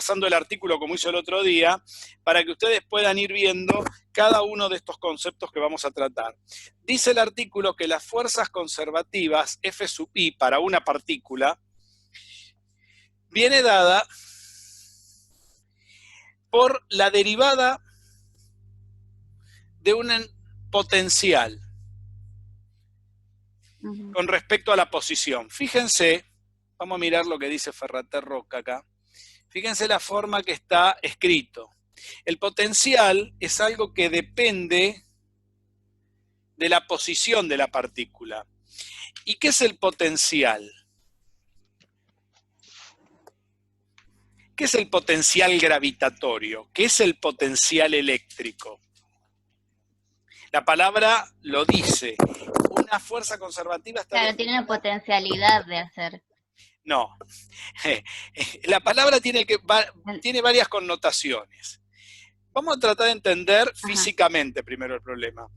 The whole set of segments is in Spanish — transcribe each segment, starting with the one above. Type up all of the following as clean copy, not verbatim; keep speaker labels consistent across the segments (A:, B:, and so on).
A: repasando el artículo como hizo el otro día, para que ustedes puedan ir viendo cada uno de estos conceptos que vamos a tratar. Dice el artículo que las fuerzas conservativas, F sub I, para una partícula, viene dada por la derivada de un potencial con respecto a la posición. Fíjense, vamos a mirar lo que dice Ferrater-Roca acá. Fíjense la forma que está escrito. El potencial es algo que depende de la posición de la partícula. ¿Y qué es el potencial? ¿Qué es el potencial gravitatorio? ¿Qué es el potencial eléctrico? La palabra lo dice. Una fuerza conservativa está...
B: Claro, tiene la potencialidad de hacer.
A: No. La palabra tiene varias connotaciones. Vamos a tratar de entender físicamente primero el problema.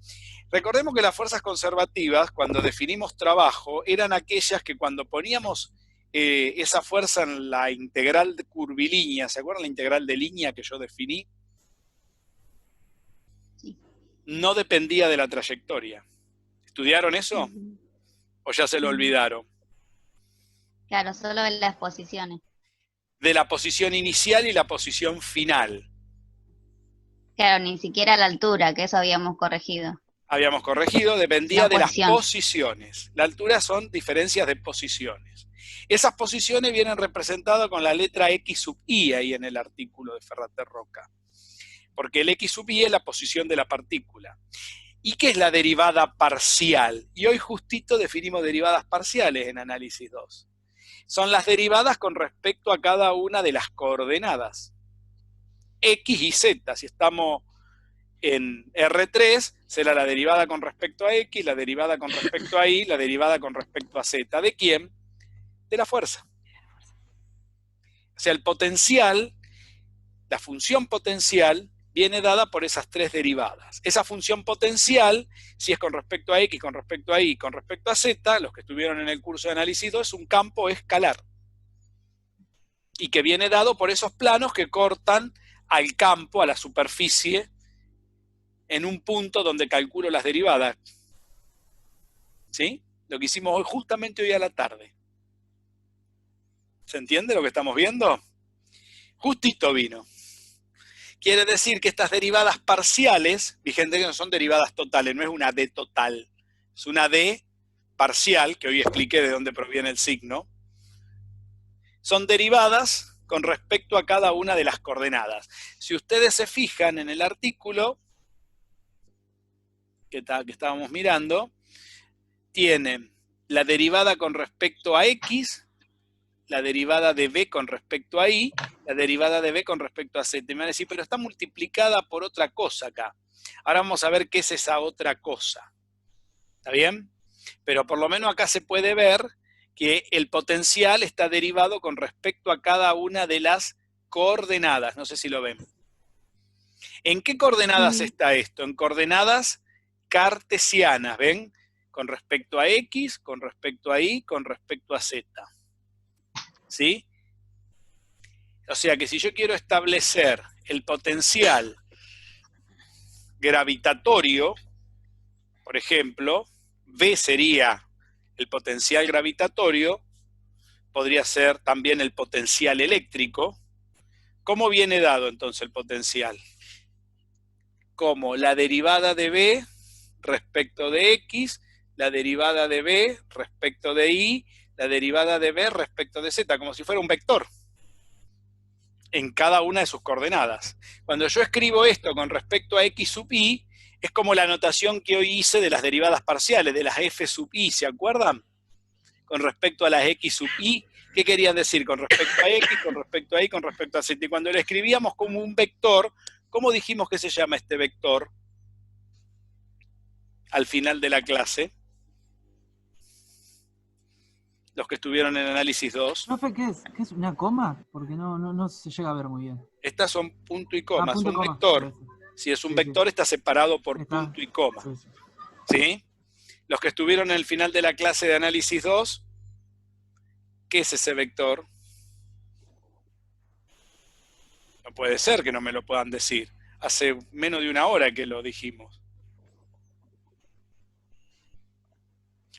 A: Recordemos que las fuerzas conservativas, cuando definimos trabajo, eran aquellas que cuando poníamos esa fuerza en la integral curvilínea, ¿se acuerdan la integral de línea que yo definí?
B: Sí.
A: No dependía de la trayectoria. ¿Estudiaron eso? ¿O ya se lo olvidaron?
B: Claro, solo en las posiciones.
A: De la posición inicial y la posición final.
B: Claro, ni siquiera la altura, que eso habíamos corregido.
A: Habíamos corregido, dependía de las posiciones. La altura son diferencias de posiciones. Esas posiciones vienen representadas con la letra X sub I ahí en el artículo de Ferrater-Roca. Porque el X sub I es la posición de la partícula. ¿Y qué es la derivada parcial? Y hoy justito definimos derivadas parciales en análisis 2. Son las derivadas con respecto a cada una de las coordenadas. X y Z, si estamos en R3, será la derivada con respecto a X, la derivada con respecto a Y, la derivada con respecto a Z. ¿De quién? De la fuerza. O sea, el potencial, la función potencial, viene dada por esas tres derivadas. Esa función potencial, si es con respecto a X, con respecto a Y, con respecto a Z, los que estuvieron en el curso de análisis 2, es un campo escalar. Y que viene dado por esos planos que cortan al campo, a la superficie, en un punto donde calculo las derivadas. ¿Sí? Lo que hicimos hoy, justamente hoy a la tarde. ¿Se entiende lo que estamos viendo? Justito vino. Quiere decir que estas derivadas parciales, fíjense que no son derivadas totales, no es una D total, es una D parcial, que hoy expliqué de dónde proviene el signo, son derivadas con respecto a cada una de las coordenadas. Si ustedes se fijan en el artículo que estábamos mirando, tienen la derivada con respecto a X, la derivada de B con respecto a Y, la derivada de B con respecto a Z. Y me van a decir, pero está multiplicada por otra cosa acá. Ahora vamos a ver qué es esa otra cosa. ¿Está bien? Pero por lo menos acá se puede ver que el potencial está derivado con respecto a cada una de las coordenadas. No sé si lo ven. ¿En qué coordenadas está esto? En coordenadas cartesianas, ¿ven? Con respecto a X, con respecto a Y, con respecto a Z. ¿Sí? O sea que si yo quiero establecer el potencial gravitatorio, por ejemplo, V sería el potencial gravitatorio, podría ser también el potencial eléctrico. ¿Cómo viene dado entonces el potencial? Como la derivada de B respecto de X, la derivada de B respecto de Y, la derivada de B respecto de Z, como si fuera un vector en cada una de sus coordenadas. Cuando yo escribo esto con respecto a X sub Y, es como la notación que hoy hice de las derivadas parciales, de las F sub Y, ¿se acuerdan? Con respecto a las X sub Y, ¿qué querían decir? Con respecto a X, con respecto a Y, con respecto a Z. Y cuando lo escribíamos como un vector, ¿cómo dijimos que se llama este vector? Al final de la clase. Los que estuvieron en análisis 2.
C: Profe, ¿qué es? ¿Una coma? Porque no se llega a ver muy bien.
A: Estas son punto y coma,
C: punto
A: es un
C: coma.
A: vector. Si es un vector, está separado por punto y coma. ¿Sí? Los que estuvieron en el final de la clase de análisis 2, ¿qué es ese vector? No puede ser que no me lo puedan decir. Hace menos de una hora que lo dijimos.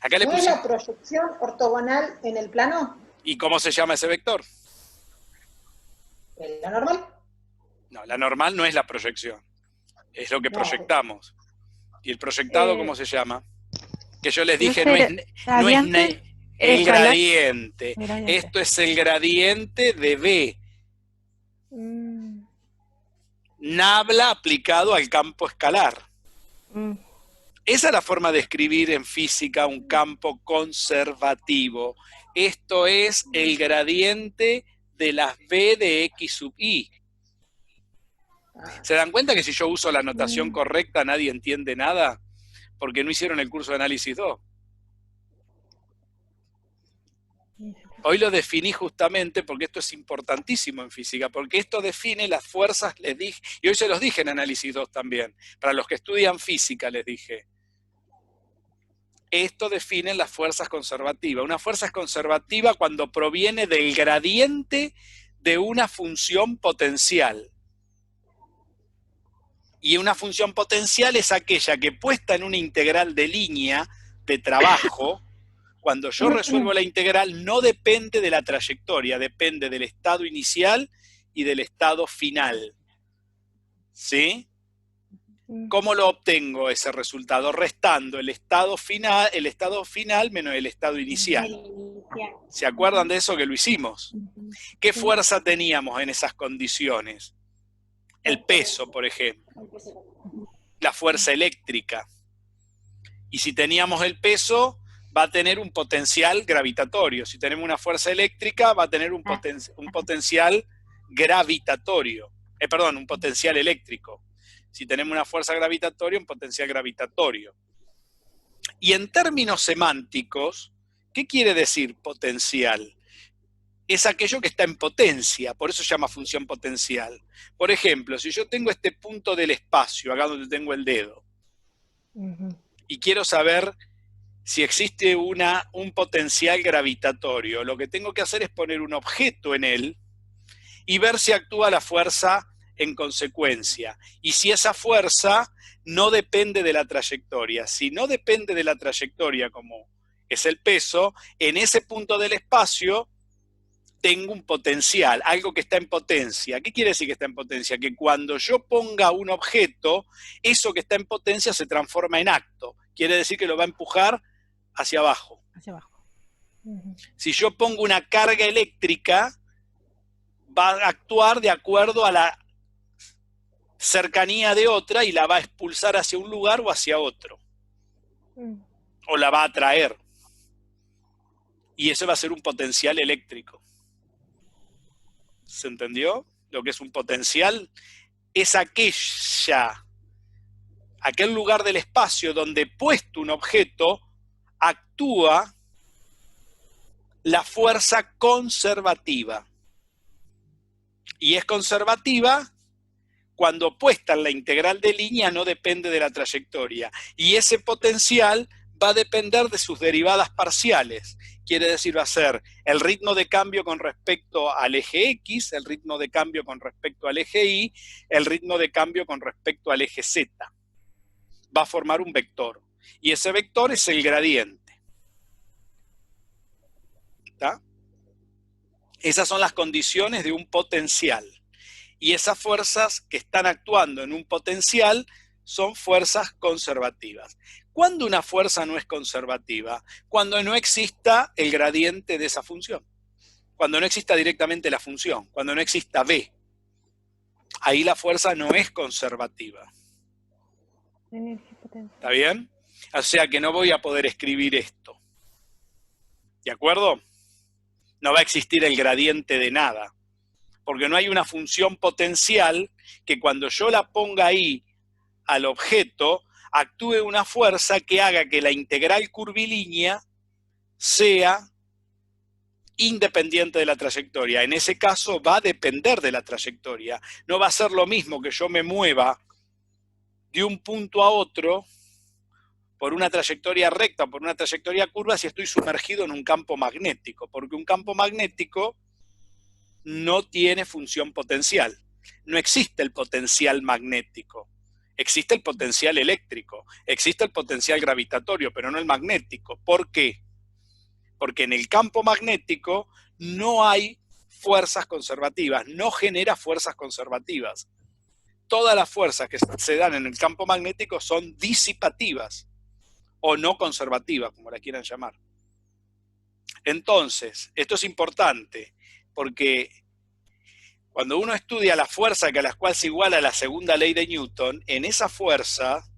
A: Acá le
D: ¿No es la proyección ortogonal en el plano?
A: ¿Y cómo se llama ese vector?
D: ¿La normal?
A: No, la normal no es la proyección. Es lo que proyectamos. ¿Y el proyectado cómo se llama? Que yo les dije, no es el gradiente. Esto es el gradiente de B. Nabla aplicado al campo escalar. Esa es la forma de escribir en física un campo conservativo. Esto es el gradiente de las B de X sub I. ¿Se dan cuenta que si yo uso la notación correcta nadie entiende nada? Porque no hicieron el curso de análisis 2. Hoy lo definí justamente porque esto es importantísimo en física, porque esto define las fuerzas, les dije, y hoy se los dije en análisis 2 también, para los que estudian física les dije. Esto define las fuerzas conservativas. Una fuerza es conservativa cuando proviene del gradiente de una función potencial. Y una función potencial es aquella que puesta en una integral de línea de trabajo, cuando yo resuelvo la integral no depende de la trayectoria, depende del estado inicial y del estado final. ¿Sí? ¿Cómo lo obtengo ese resultado? Restando el estado final menos el estado inicial. ¿Se acuerdan de eso que lo hicimos? ¿Qué fuerza teníamos en esas condiciones? El peso, por ejemplo. La fuerza eléctrica. Y si teníamos el peso, va a tener un potencial gravitatorio. Si tenemos una fuerza eléctrica, va a tener un potencial gravitatorio. Un potencial eléctrico. Si tenemos una fuerza gravitatoria, un potencial gravitatorio. Y en términos semánticos, ¿qué quiere decir potencial? Es aquello que está en potencia, por eso se llama función potencial. Por ejemplo, si yo tengo este punto del espacio, acá donde tengo el dedo, y quiero saber si existe un potencial gravitatorio, lo que tengo que hacer es poner un objeto en él y ver si actúa la fuerza en consecuencia. Y si esa fuerza no depende de la trayectoria. Si no depende de la trayectoria, como es el peso, en ese punto del espacio tengo un potencial, algo que está en potencia. ¿Qué quiere decir que está en potencia? Que cuando yo ponga un objeto, eso que está en potencia se transforma en acto. Quiere decir que lo va a empujar hacia abajo.
E: Hacia abajo.
A: Si yo pongo una carga eléctrica, va a actuar de acuerdo a la cercanía de otra y la va a expulsar hacia un lugar o hacia otro. O la va a atraer. Y eso va a ser un potencial eléctrico. ¿Se entendió? Lo que es un potencial es aquel lugar del espacio donde puesto un objeto actúa la fuerza conservativa. Y es conservativa cuando puesta en la integral de línea no depende de la trayectoria. Y ese potencial va a depender de sus derivadas parciales. Quiere decir, va a ser el ritmo de cambio con respecto al eje X, el ritmo de cambio con respecto al eje Y, el ritmo de cambio con respecto al eje Z. Va a formar un vector. Y ese vector es el gradiente. ¿Está? Esas son las condiciones de un potencial. Y esas fuerzas que están actuando en un potencial son fuerzas conservativas. ¿Cuándo una fuerza no es conservativa? Cuando no exista el gradiente de esa función. Cuando no exista directamente la función. Cuando no exista B. Ahí la fuerza no es conservativa. ¿Está bien? O sea que no voy a poder escribir esto. ¿De acuerdo? No va a existir el gradiente de nada. Porque no hay una función potencial que cuando yo la ponga ahí al objeto, actúe una fuerza que haga que la integral curvilínea sea independiente de la trayectoria. En ese caso va a depender de la trayectoria. No va a ser lo mismo que yo me mueva de un punto a otro por una trayectoria recta o por una trayectoria curva si estoy sumergido en un campo magnético, porque un campo magnético no tiene función potencial. no existe el potencial magnético. Existe el potencial eléctrico, existe el potencial gravitatorio, pero no el magnético. ¿Por qué? Porque en el campo magnético no hay fuerzas conservativas, no genera fuerzas conservativas. Todas las fuerzas que se dan en el campo magnético son disipativas o no conservativas, como la quieran llamar. Entonces, esto es importante, porque cuando uno estudia la fuerza a la cual se iguala la segunda ley de Newton, en esa fuerza,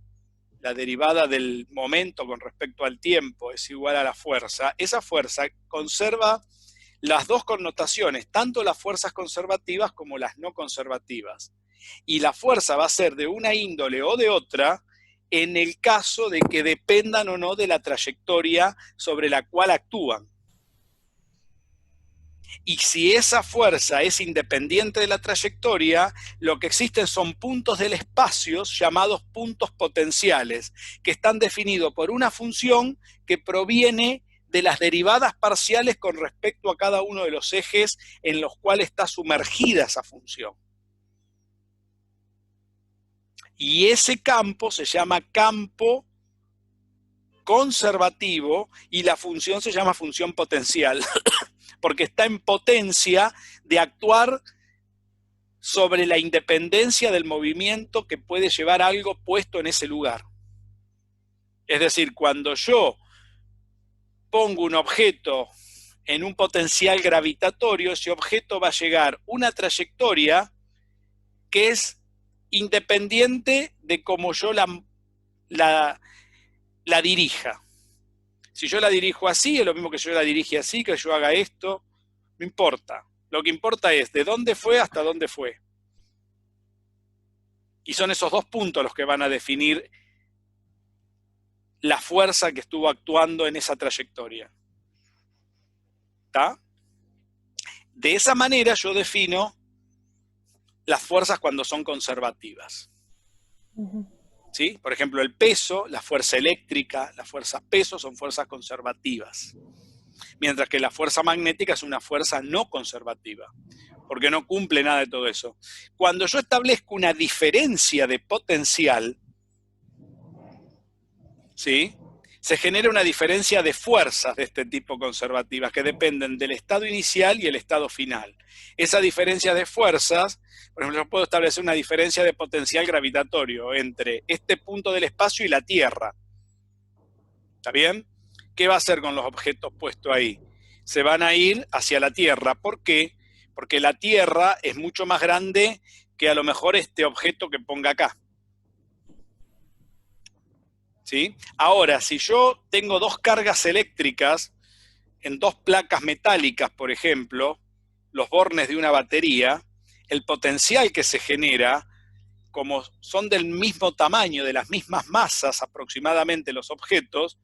A: la derivada del momento con respecto al tiempo es igual a la fuerza, esa fuerza conserva las dos connotaciones, tanto las fuerzas conservativas como las no conservativas. Y la fuerza va a ser de una índole o de otra en el caso de que dependan o no de la trayectoria sobre la cual actúan. Y si esa fuerza es independiente de la trayectoria, lo que existen son puntos del espacio llamados puntos potenciales, que están definidos por una función que proviene de las derivadas parciales con respecto a cada uno de los ejes en los cuales está sumergida esa función. Y ese campo se llama campo conservativo y la función se llama función potencial, porque está en potencia de actuar sobre la independencia del movimiento que puede llevar algo puesto en ese lugar. Es decir, cuando yo pongo un objeto en un potencial gravitatorio, ese objeto va a llegar una trayectoria que es independiente de cómo yo la dirija. Si yo la dirijo así, es lo mismo que yo la dirige así, que yo haga esto, no importa. Lo que importa es de dónde fue hasta dónde fue. Y son esos dos puntos los que van a definir la fuerza que estuvo actuando en esa trayectoria. ¿Está? De esa manera yo defino las fuerzas cuando son conservativas. ¿Sí? Por ejemplo, el peso, la fuerza eléctrica, la fuerza peso son fuerzas conservativas. Mientras que la fuerza magnética es una fuerza no conservativa, porque no cumple nada de todo eso. Cuando yo establezco una diferencia de potencial, ¿sí?, se genera una diferencia de fuerzas de este tipo conservativas que dependen del estado inicial y el estado final. Esa diferencia de fuerzas, por ejemplo, yo puedo establecer una diferencia de potencial gravitatorio entre este punto del espacio y la Tierra. ¿Está bien? ¿Qué va a hacer con los objetos puestos ahí? Se van a ir hacia la Tierra. ¿Por qué? Porque la Tierra es mucho más grande que a lo mejor este objeto que ponga acá. ¿Sí? Ahora, si yo tengo dos cargas eléctricas en dos placas metálicas, por ejemplo, los bornes de una batería, el potencial que se genera, como son del mismo tamaño, de las mismas masas aproximadamente los objetos,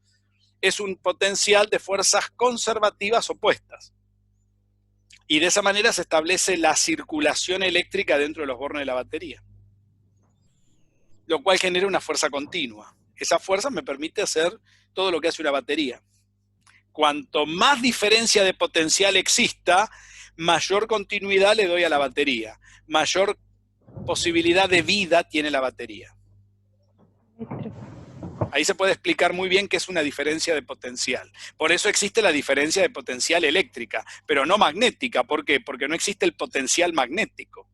A: es un potencial de fuerzas conservativas opuestas. Y de esa manera se establece la circulación eléctrica dentro de los bornes de la batería, lo cual genera una fuerza continua. Esa fuerza me permite hacer todo lo que hace una batería. Cuanto más diferencia de potencial exista, mayor continuidad le doy a la batería, mayor posibilidad de vida tiene la batería. Ahí se puede explicar muy bien qué es una diferencia de potencial. Por eso existe la diferencia de potencial eléctrica, pero no magnética. ¿Por qué? Porque no existe el potencial magnético.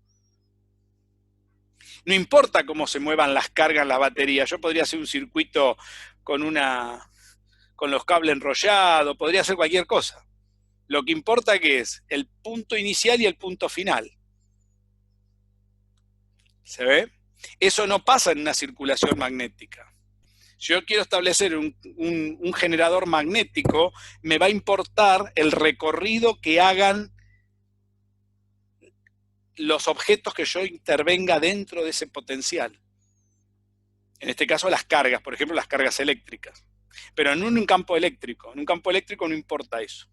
A: No importa cómo se muevan las cargas en la batería. Yo podría hacer un circuito con los cables enrollados, podría hacer cualquier cosa. Lo que importa que es el punto inicial y el punto final. ¿Se ve? Eso no pasa en una circulación magnética. Si yo quiero establecer un generador magnético, me va a importar el recorrido que hagan los objetos que yo intervenga dentro de ese potencial. En este caso las cargas, por ejemplo las cargas eléctricas. Pero en un campo eléctrico no importa eso.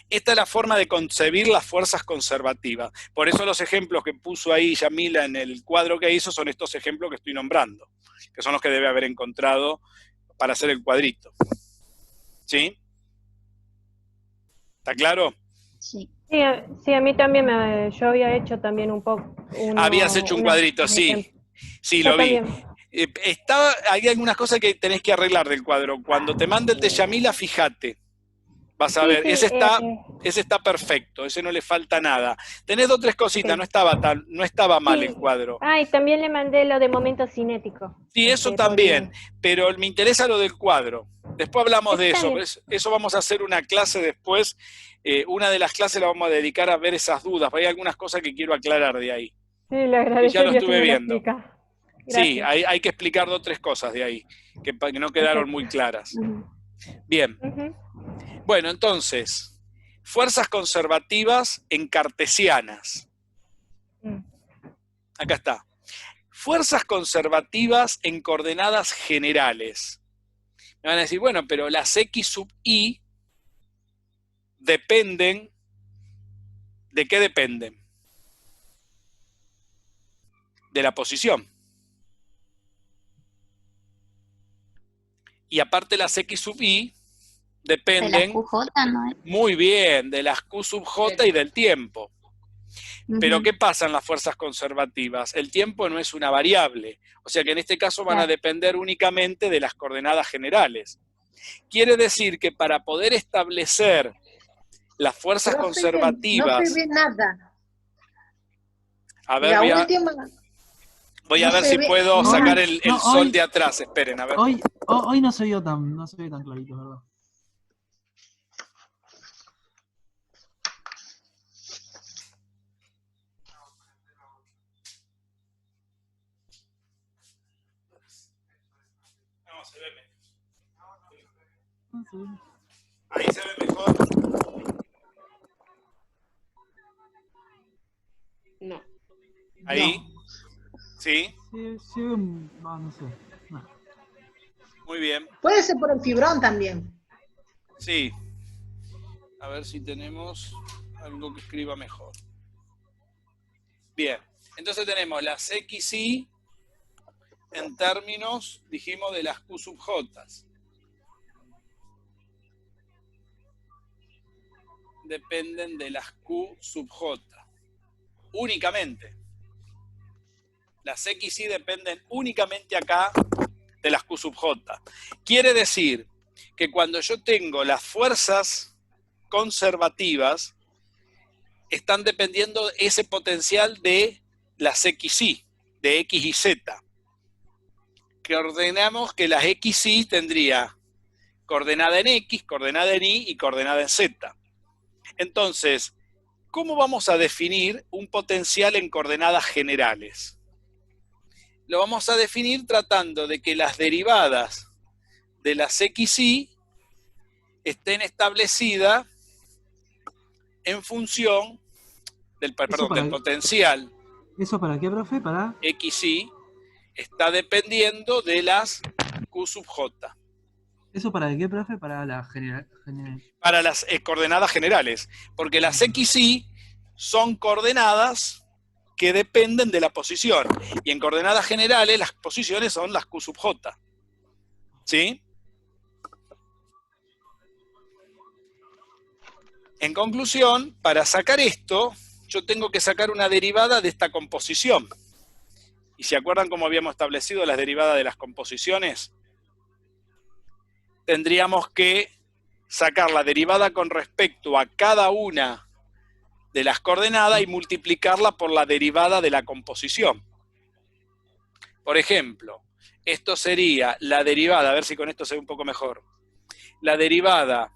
A: Esta es la forma de concebir las fuerzas conservativas. Por eso los ejemplos que puso ahí Yamila en el cuadro que hizo son estos ejemplos que estoy nombrando, que son los que debe haber encontrado para hacer el cuadrito. ¿Sí? ¿Está claro?
B: Sí.
E: Sí, sí, a mí también yo había hecho también un poco.
A: Habías hecho un cuadrito, sí. Sí,
E: Yo
A: lo vi.
E: también.
A: Hay algunas cosas que tenés que arreglar del cuadro. Cuando te mande el Teyamila, fíjate. Vas a
E: Sí,
A: ver,
E: sí,
A: ese está perfecto, ese no le falta nada. Tenés dos o tres cositas,
E: ok.
A: no estaba mal el
E: Sí.
A: cuadro.
E: Ah, y también le mandé lo de momento cinético.
A: Sí, eso
E: Por
A: también,
E: email.
A: pero me interesa lo del cuadro. Después hablamos de
E: Está
A: eso,
E: bien.
A: pero eso vamos a hacer una clase después. Una de las clases la vamos a dedicar a ver esas dudas, porque hay algunas cosas que quiero aclarar de ahí.
E: Sí, le
A: Y ya lo
E: agradecería si
A: estuve
E: me lo
A: viendo.
E: explica.
A: Sí,
E: Gracias.
A: hay que explicar dos o tres cosas de ahí, que no quedaron
E: Perfecto.
A: muy claras.
E: Ujú.
A: Bien,
E: Ujú.
A: bueno, entonces, fuerzas conservativas en cartesianas.
E: Mm.
A: Acá está. Fuerzas conservativas en coordenadas generales. Me van a decir, bueno, pero las X sub I dependen, ¿de qué dependen? De la posición. Y aparte las X sub I
B: De las
A: dependen,
B: QJ, ¿no?
A: muy bien, de las Q sub J y del tiempo. Pero ¿qué pasa en las fuerzas conservativas? El tiempo no es una variable, o sea que en este caso van a
B: Claro.
A: depender únicamente de las coordenadas generales. Quiere decir que para poder establecer las fuerzas
D: Profe, no se
A: conservativas,
D: ve nada.
A: a ver,
D: La última,
A: voy a
D: no
A: ver
D: se
A: si
D: ve
A: puedo sacar
D: nada.
A: el sol de atrás, esperen, a ver.
C: Hoy no se vio no se ve tan clarito, ¿verdad?
A: No, se ve
C: No se ve.
A: ahí se ve mejor.
E: No.
A: Ahí, sí,
C: Se ve, no sé. No.
A: muy bien,
D: Puede ser por el fibrón también.
A: sí. A ver si tenemos algo que escriba mejor. Bien, entonces tenemos las XY en términos, dijimos, de las Q sub J. Dependen de las Q sub J. Únicamente. Las XY dependen únicamente acá de las Q sub J. Quiere decir que cuando yo tengo las fuerzas conservativas, están dependiendo ese potencial de las XY, de X y Z. Que ordenamos que las XY tendría coordenada en X, coordenada en Y y coordenada en Z. Entonces, ¿cómo vamos a definir un potencial en coordenadas generales? Lo vamos a definir tratando de que las derivadas de las XY estén establecidas en función del potencial.
C: ¿Eso para qué, profe? ¿Para?
A: XY está dependiendo de las Q sub J.
C: ¿Eso para qué, profe? Para la general.
A: Para las coordenadas generales, porque las XY son coordenadas que dependen de la posición, y en coordenadas generales las posiciones son las Q sub J. ¿Sí? En conclusión, para sacar esto, yo tengo que sacar una derivada de esta composición. ¿Y se acuerdan cómo habíamos establecido las derivadas de las composiciones? Tendríamos que sacar la derivada con respecto a cada una de las coordenadas y multiplicarla por la derivada de la composición. Por ejemplo, esto sería la derivada, a ver si con esto se ve un poco mejor, la derivada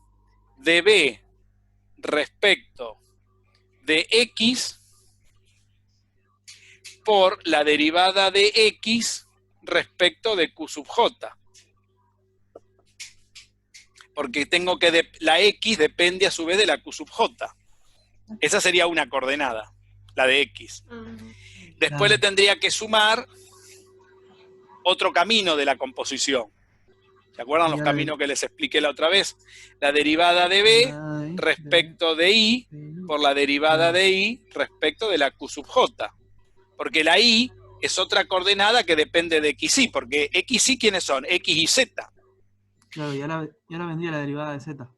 A: de B respecto de X por la derivada de X respecto de Q sub J. Porque tengo que la X depende a su vez de la Q sub J. Esa sería una coordenada, la de X. Después le tendría que sumar otro camino de la composición. ¿Se acuerdan los caminos que les expliqué la otra vez? La derivada de B respecto de Y por la derivada de Y respecto de la Q sub J. Porque la Y es otra coordenada que depende de XY, porque XY, ¿quiénes son? X y Z.
C: Claro, y ahora vendría la derivada de Z.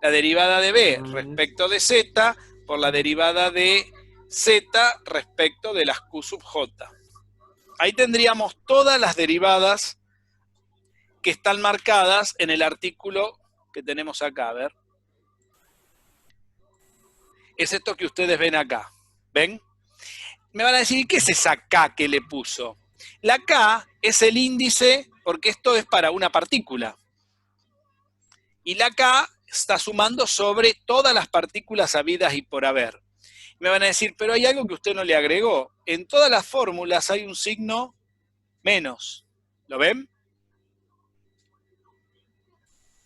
A: La derivada de B respecto de Z por la derivada de Z respecto de las Q sub J. Ahí tendríamos todas las derivadas que están marcadas en el artículo que tenemos acá, a ver. Es esto que ustedes ven acá, ¿ven? Me van a decir, ¿qué es esa K que le puso? La K es el índice, porque esto es para una partícula. Y la K está sumando sobre todas las partículas habidas y por haber. Me van a decir, pero hay algo que usted no le agregó. En todas las fórmulas hay un signo menos. ¿Lo ven?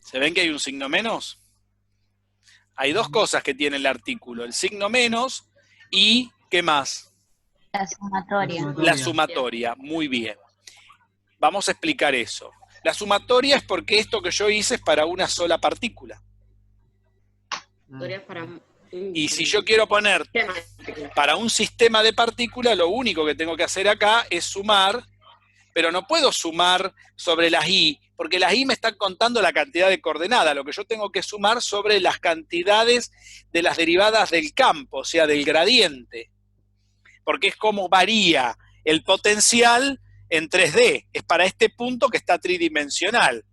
A: ¿Se ven que hay un signo menos? Hay dos cosas que tiene el artículo, el signo menos y, ¿qué más?
B: La sumatoria.
A: La sumatoria, muy bien. Vamos a explicar eso. La sumatoria es porque esto que yo hice es para una sola partícula. Y si yo quiero poner para un sistema de partículas, lo único que tengo que hacer acá es sumar, pero no puedo sumar sobre las i, porque las i me están contando la cantidad de coordenadas. Lo que yo tengo que sumar sobre las cantidades de las derivadas del campo, o sea, del gradiente. Porque es como varía el potencial en 3D. Es para este punto que está tridimensional.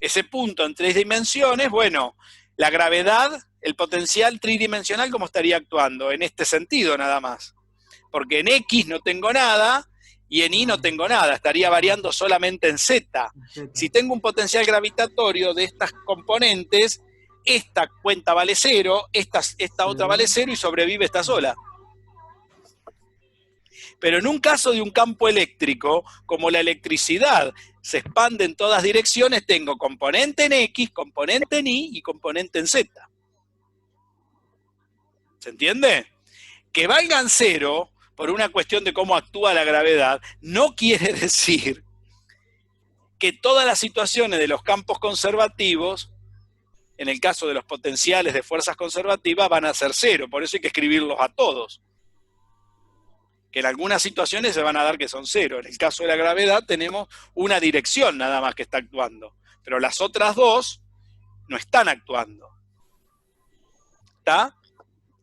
A: Ese punto en 3 dimensiones, bueno, la gravedad, el potencial tridimensional, ¿cómo estaría actuando? En este sentido nada más. Porque en X no tengo nada y en Y no tengo nada. Estaría variando solamente en Z. Si tengo un potencial gravitatorio de estas componentes, esta cuenta vale 0, esta otra vale 0 y sobrevive esta sola. Pero en un caso de un campo eléctrico, como la electricidad se expande en todas direcciones, tengo componente en X, componente en Y y componente en Z. ¿Se entiende? Que valgan 0, por una cuestión de cómo actúa la gravedad, no quiere decir que todas las situaciones de los campos conservativos, en el caso de los potenciales de fuerzas conservativas, van a ser 0. Por eso hay que escribirlos a todos. Que en algunas situaciones se van a dar que son 0. En el caso de la gravedad tenemos una dirección nada más que está actuando. Pero las otras dos no están actuando. ¿Está?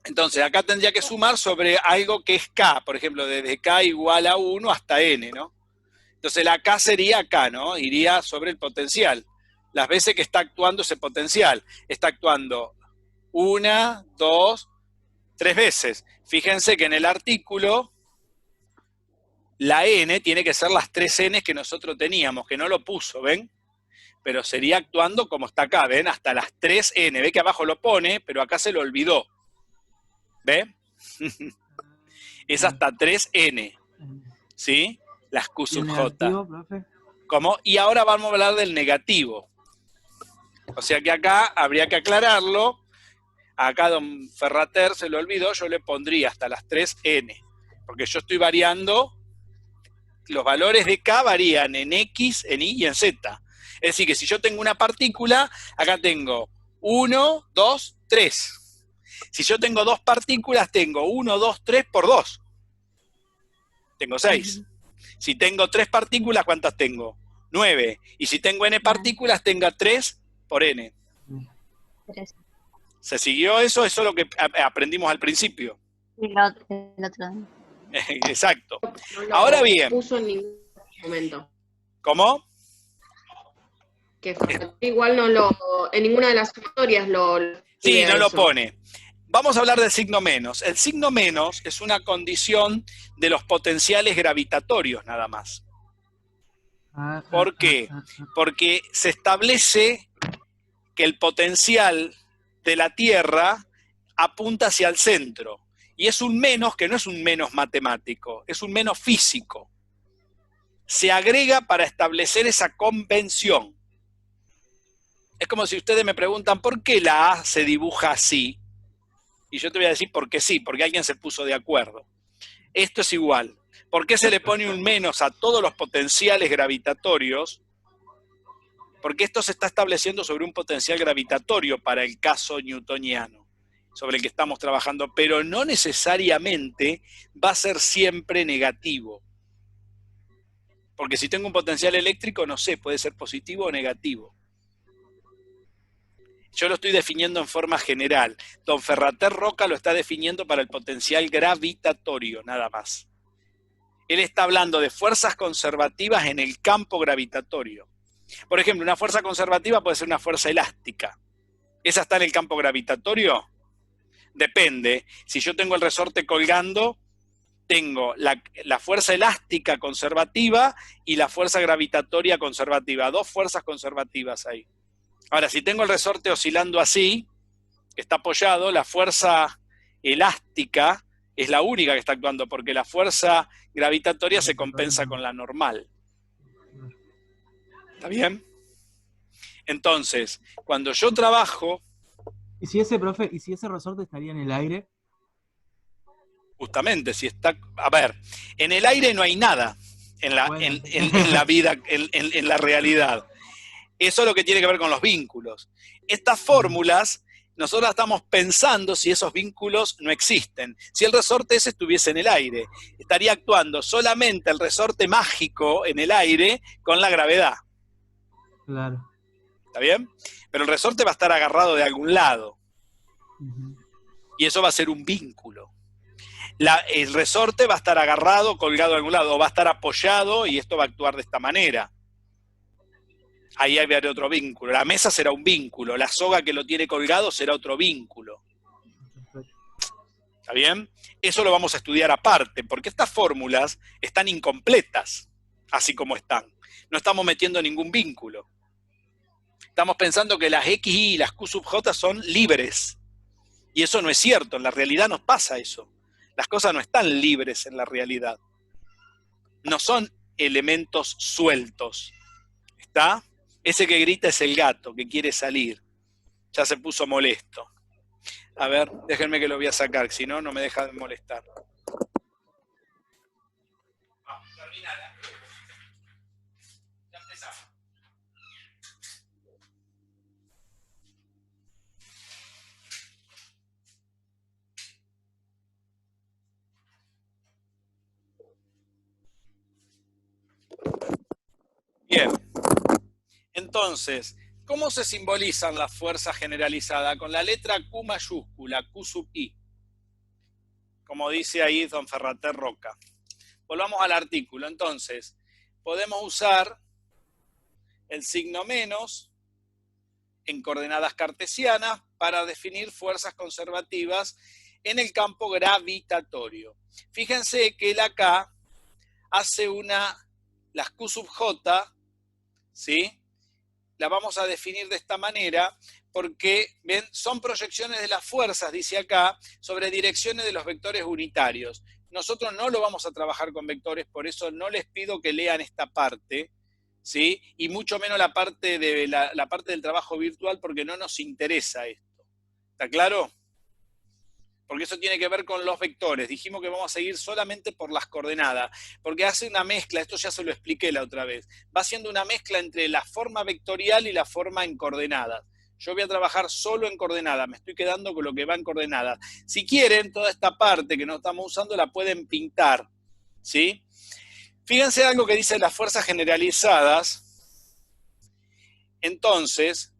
A: Entonces acá tendría que sumar sobre algo que es K. Por ejemplo, desde K igual a 1 hasta N, ¿no? Entonces la K sería K, ¿no? Iría sobre el potencial. Las veces que está actuando ese potencial. Está actuando 1, 2, 3 veces. Fíjense que en el artículo la N tiene que ser las 3 N que nosotros teníamos, que no lo puso, ¿ven? Pero sería actuando como está acá, ¿ven? Hasta las 3 N. Ve que abajo lo pone, pero acá se lo olvidó. ¿Ve? Es hasta 3 N. ¿Sí? Las Q sub J. ¿Cómo? Y ahora vamos a hablar del negativo. O sea que acá habría que aclararlo. Acá don Ferrater se lo olvidó, yo le pondría hasta las 3 N. Porque yo estoy variando. Los valores de K varían en X, en Y y en Z. Es decir, que si yo tengo una partícula, acá tengo 1, 2, 3. Si yo tengo dos partículas, tengo 1, 2, 3 por 2. Tengo 6. Si tengo 3 partículas, ¿cuántas tengo? 9. Y si tengo N partículas, tengo 3 por N. ¿Se siguió eso? Eso es lo que aprendimos al principio.
B: El otro.
A: Exacto.
F: No
A: Ahora bien.
F: Puso en ningún momento.
A: ¿Cómo?
F: Que igual no lo. En ninguna de las sumatorias lo.
A: Sí, no lo pone. Vamos a hablar del signo menos. El signo menos es una condición de los potenciales gravitatorios, nada más. ¿Por qué? Porque se establece que el potencial de la Tierra apunta hacia el centro. Y es un menos que no es un menos matemático, es un menos físico. Se agrega para establecer esa convención. Es como si ustedes me preguntan, ¿por qué la A se dibuja así? Y yo te voy a decir por qué sí, porque alguien se puso de acuerdo. Esto es igual. ¿Por qué se le pone un menos a todos los potenciales gravitatorios? Porque esto se está estableciendo sobre un potencial gravitatorio para el caso newtoniano, sobre el que estamos trabajando, pero no necesariamente va a ser siempre negativo. Porque si tengo un potencial eléctrico, no sé, puede ser positivo o negativo. Yo lo estoy definiendo en forma general. Don Ferrater Roca lo está definiendo para el potencial gravitatorio, nada más. Él está hablando de fuerzas conservativas en el campo gravitatorio. Por ejemplo, una fuerza conservativa puede ser una fuerza elástica. ¿Esa está en el campo gravitatorio? Depende. Si yo tengo el resorte colgando, tengo la fuerza elástica conservativa y la fuerza gravitatoria conservativa. Dos fuerzas conservativas ahí. Ahora, si tengo el resorte oscilando así, está apoyado, la fuerza elástica es la única que está actuando, porque la fuerza gravitatoria se compensa con la normal. ¿Está bien? Entonces, cuando yo trabajo...
C: ¿Y si ese, profe, y si ese resorte estaría en el aire?
A: Justamente, si está... A ver, en el aire no hay nada en la vida, en la realidad. Eso es lo que tiene que ver con los vínculos. Estas fórmulas, nosotros estamos pensando si esos vínculos no existen. Si el resorte ese estuviese en el aire, estaría actuando solamente el resorte mágico en el aire con la gravedad.
C: Claro.
A: ¿Está bien? Pero el resorte va a estar agarrado de algún lado. Y eso va a ser un vínculo. El resorte va a estar agarrado, colgado de algún lado, o va a estar apoyado y esto va a actuar de esta manera. Ahí hay otro vínculo. La mesa será un vínculo, la soga que lo tiene colgado será otro vínculo. ¿Está bien? Eso lo vamos a estudiar aparte, porque estas fórmulas están incompletas, así como están. No estamos metiendo ningún vínculo. Estamos pensando que las XY y las Q sub J son libres. Y eso no es cierto, en la realidad nos pasa eso. Las cosas no están libres en la realidad. No son elementos sueltos. ¿Está? Ese que grita es el gato, que quiere salir. Ya se puso molesto. A ver, déjenme que lo voy a sacar, si no, no me deja de molestar. Vamos, terminala. Ya empezamos. Bien. Entonces, ¿cómo se simbolizan las fuerzas generalizadas? Con la letra Q mayúscula, Q sub I. Como dice ahí don Ferrater Roca. Volvamos al artículo. Entonces, podemos usar el signo menos en coordenadas cartesianas para definir fuerzas conservativas en el campo gravitatorio. Fíjense que él acá hace las Q sub J, ¿sí? La vamos a definir de esta manera porque, ¿ven? Son proyecciones de las fuerzas, dice acá, sobre direcciones de los vectores unitarios. Nosotros no lo vamos a trabajar con vectores, por eso no les pido que lean esta parte, ¿sí? Y mucho menos la parte del trabajo virtual, porque no nos interesa esto. ¿Está claro? Porque eso tiene que ver con los vectores. Dijimos que vamos a seguir solamente por las coordenadas, porque hace una mezcla, esto ya se lo expliqué la otra vez, va haciendo una mezcla entre la forma vectorial y la forma en coordenadas. Yo voy a trabajar solo en coordenadas, me estoy quedando con lo que va en coordenadas. Si quieren, toda esta parte que no estamos usando la pueden pintar, ¿sí? Fíjense algo que dice las fuerzas generalizadas. Entonces,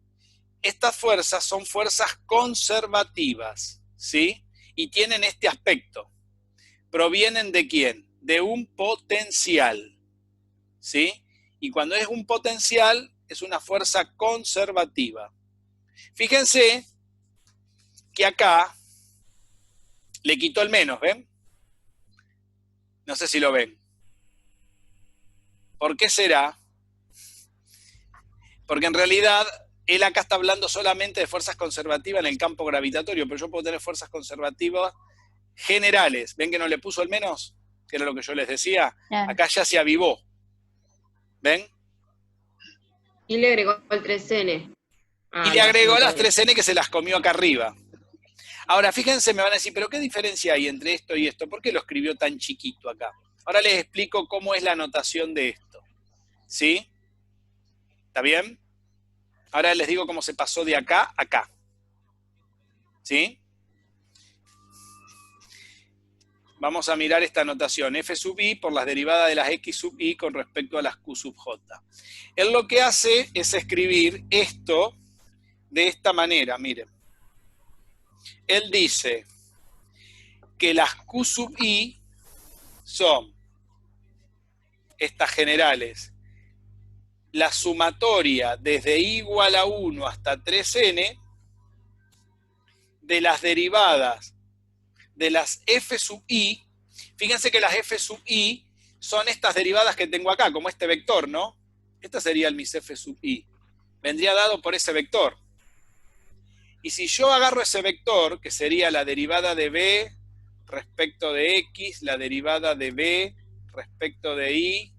A: estas fuerzas son fuerzas conservativas, ¿sí? Y tienen este aspecto. ¿Provienen de quién? De un potencial, ¿sí? Y cuando es un potencial, es una fuerza conservativa. Fíjense que acá le quitó el menos, ¿ven? No sé si lo ven. ¿Por qué será? Porque en realidad él acá está hablando solamente de fuerzas conservativas en el campo gravitatorio, pero yo puedo tener fuerzas conservativas generales. ¿Ven que no le puso el menos? Que era lo que yo les decía. Claro. Acá ya se avivó. ¿Ven?
F: Y le agregó el 3N.
A: Y le agregó las 3N que se las comió acá arriba. Ahora, fíjense, me van a decir, ¿pero qué diferencia hay entre esto y esto? ¿Por qué lo escribió tan chiquito acá? Ahora les explico cómo es la notación de esto. ¿Sí? ¿Está bien? Ahora les digo cómo se pasó de acá a acá. ¿Sí? Vamos a mirar esta notación. F sub i por las derivadas de las x sub i con respecto a las q sub j. Él lo que hace es escribir esto de esta manera, miren. Él dice que las Q sub I son estas generales, la sumatoria desde I igual a 1 hasta 3n de las derivadas de las F sub I. Fíjense que las F sub I son estas derivadas que tengo acá, como este vector, ¿no? Esta sería el mis F sub I. Vendría dado por ese vector. Y si yo agarro ese vector, que sería la derivada de B respecto de X, la derivada de B respecto de Y,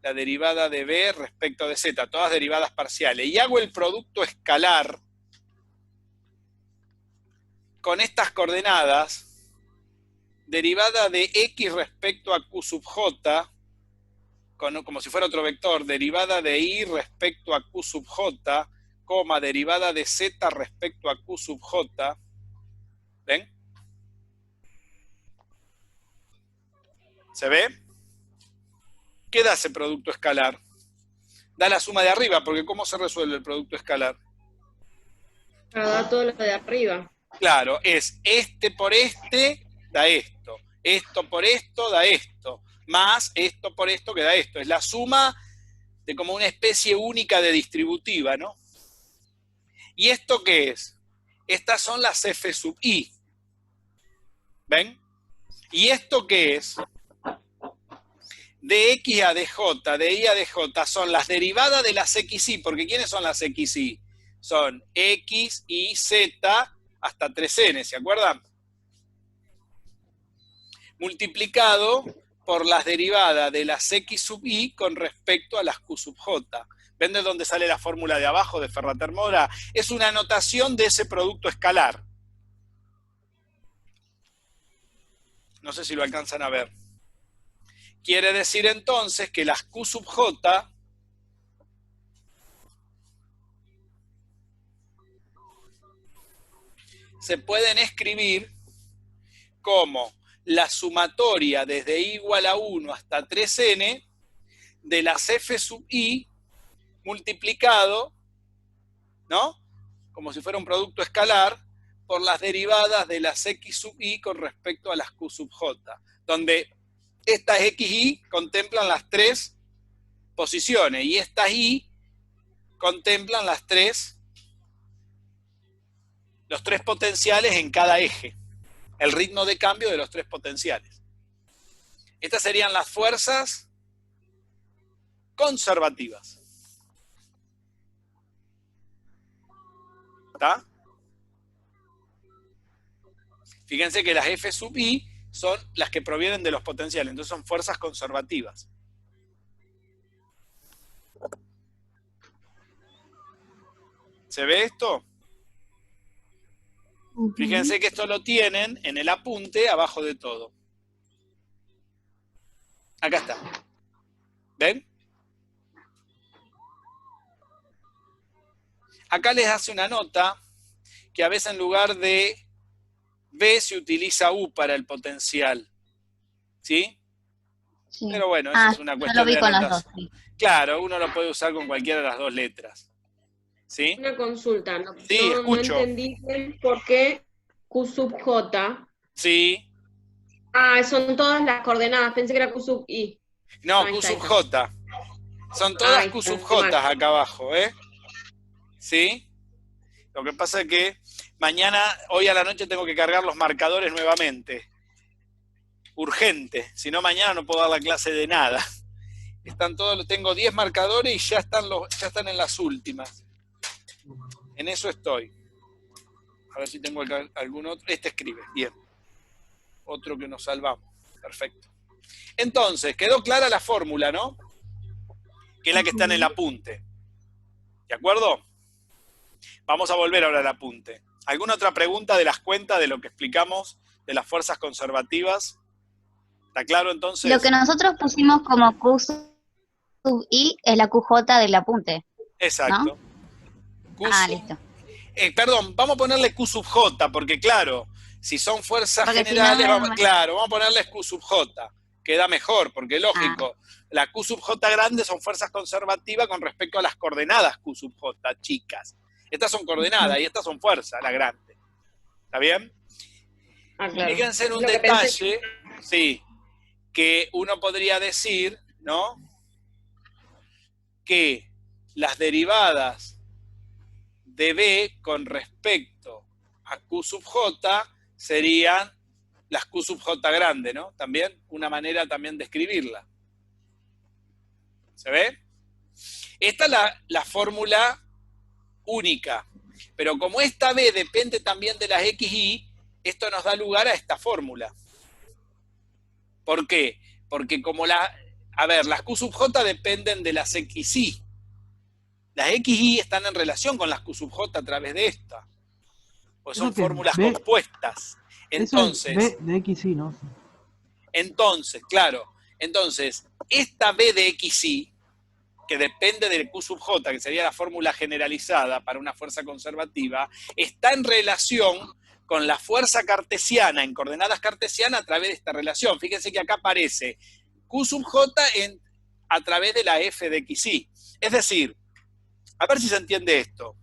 A: la derivada de B respecto de Z, todas derivadas parciales, y hago el producto escalar con estas coordenadas, derivada de X respecto a Q sub J, como si fuera otro vector, derivada de Y respecto a Q sub J, coma, derivada de Z respecto a Q sub J, ¿ven? ¿Se ve? ¿Qué da ese producto escalar? Da la suma de arriba, porque ¿cómo se resuelve el producto escalar?
F: Para dar todo lo de arriba.
A: Claro, es este por este, da esto. Esto por esto, da esto. Más esto por esto, que da esto. Es la suma de como una especie única de distributiva, ¿no? ¿Y esto qué es? Estas son las F sub I. ¿Ven? ¿Y esto qué es? De X a DJ, de Y a DJ, son las derivadas de las XY, porque ¿quiénes son las XY? Son X, Y, Z, hasta 3n, ¿se acuerdan? Multiplicado por las derivadas de las X sub I con respecto a las Q sub J. ¿Ven de dónde sale la fórmula de abajo de Ferrater-Mora? Es una anotación de ese producto escalar. No sé si lo alcanzan a ver. Quiere decir entonces que las Q sub J se pueden escribir como la sumatoria desde I igual a 1 hasta 3n de las F sub I multiplicado, ¿no? Como si fuera un producto escalar, por las derivadas de las X sub I con respecto a las Q sub J, donde estas XY contemplan las tres posiciones y estas Y contemplan los tres potenciales en cada eje, el ritmo de cambio de los tres potenciales. Estas serían las fuerzas conservativas. ¿Está? Fíjense que las F sub I son las que provienen de los potenciales, entonces son fuerzas conservativas. ¿Se ve esto? Fíjense que esto lo tienen en el apunte abajo de todo. Acá está. ¿Ven? Acá les hace una nota que a veces en lugar de B se utiliza U para el potencial. ¿Sí? Sí. Pero bueno, eso es una cuestión de anotación. Sí. Claro, uno lo puede usar con cualquiera de las dos letras. ¿Sí?
F: Una consulta. No,
A: sí, escucho.
F: No entendí por qué Q sub J.
A: Sí.
F: Ah, son todas las coordenadas. Pensé que era Q sub I.
A: No, Q sub J. Son todas Q sub J acá abajo, ¿eh? ¿Sí? Lo que pasa es que hoy a la noche tengo que cargar los marcadores nuevamente. Urgente. Si no, mañana no puedo dar la clase de nada. Tengo 10 marcadores y ya están en las últimas. En eso estoy. A ver si tengo algún otro. Este escribe. Bien. Otro que nos salvamos. Perfecto. Entonces, quedó clara la fórmula, ¿no? Que es la que está en el apunte. ¿De acuerdo? Vamos a volver ahora al apunte. ¿Alguna otra pregunta de las cuentas de lo que explicamos de las fuerzas conservativas? ¿Está claro entonces?
B: Lo que nosotros pusimos como Q sub I es la QJ del apunte.
A: Exacto.
B: ¿No? Listo.
A: Perdón, vamos a ponerle Q sub J, porque claro, si son fuerzas generales, vamos a ponerles Q sub J. Queda mejor, porque lógico, la Q sub J grande son fuerzas conservativas con respecto a las coordenadas Q sub J chicas. Estas son coordenadas y estas son fuerza, la grande. ¿Está bien?
F: Ah, claro.
A: Fíjense en un
F: Lo que
A: detalle, sí, que uno podría decir, ¿no? Que las derivadas de B con respecto a Q sub J serían las Q sub J grande, ¿no? También, una manera también de escribirla. ¿Se ve? Esta es la fórmula única, pero como esta B depende también de las XY, esto nos da lugar a esta fórmula. ¿Por qué? Porque como las Q sub J dependen de las XY. Las XY están en relación con las Q sub J a través de esta. Pues son fórmulas compuestas. Entonces,
C: B de XY, ¿no?
A: Entonces, claro. Entonces, esta B de XY, que depende del Q sub J, que sería la fórmula generalizada para una fuerza conservativa, está en relación con la fuerza cartesiana, en coordenadas cartesianas, a través de esta relación. Fíjense que acá aparece Q sub J a través de la F de XY. Es decir, a ver si se entiende esto.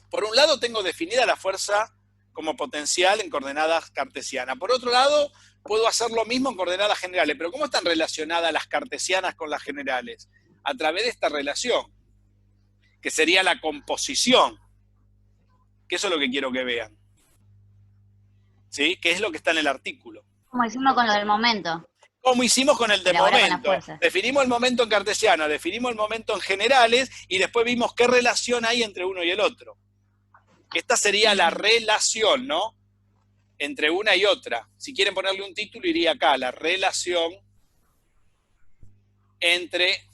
A: Por un lado tengo definida la fuerza como potencial en coordenadas cartesianas. Por otro lado, puedo hacer lo mismo en coordenadas generales. Pero ¿cómo están relacionadas las cartesianas con las generales? A través de esta relación, que sería la composición. Que eso es lo que quiero que vean. ¿Sí? Que es lo que está en el artículo.
B: Como hicimos con lo del momento.
A: Como hicimos con el de
B: Pero ahora con
A: momento.
B: las fuerzas.
A: Definimos el momento en cartesiano, definimos el momento en generales y después vimos qué relación hay entre uno y el otro. Esta sería la relación, ¿no? Entre una y otra. Si quieren ponerle un título, iría acá, la relación entre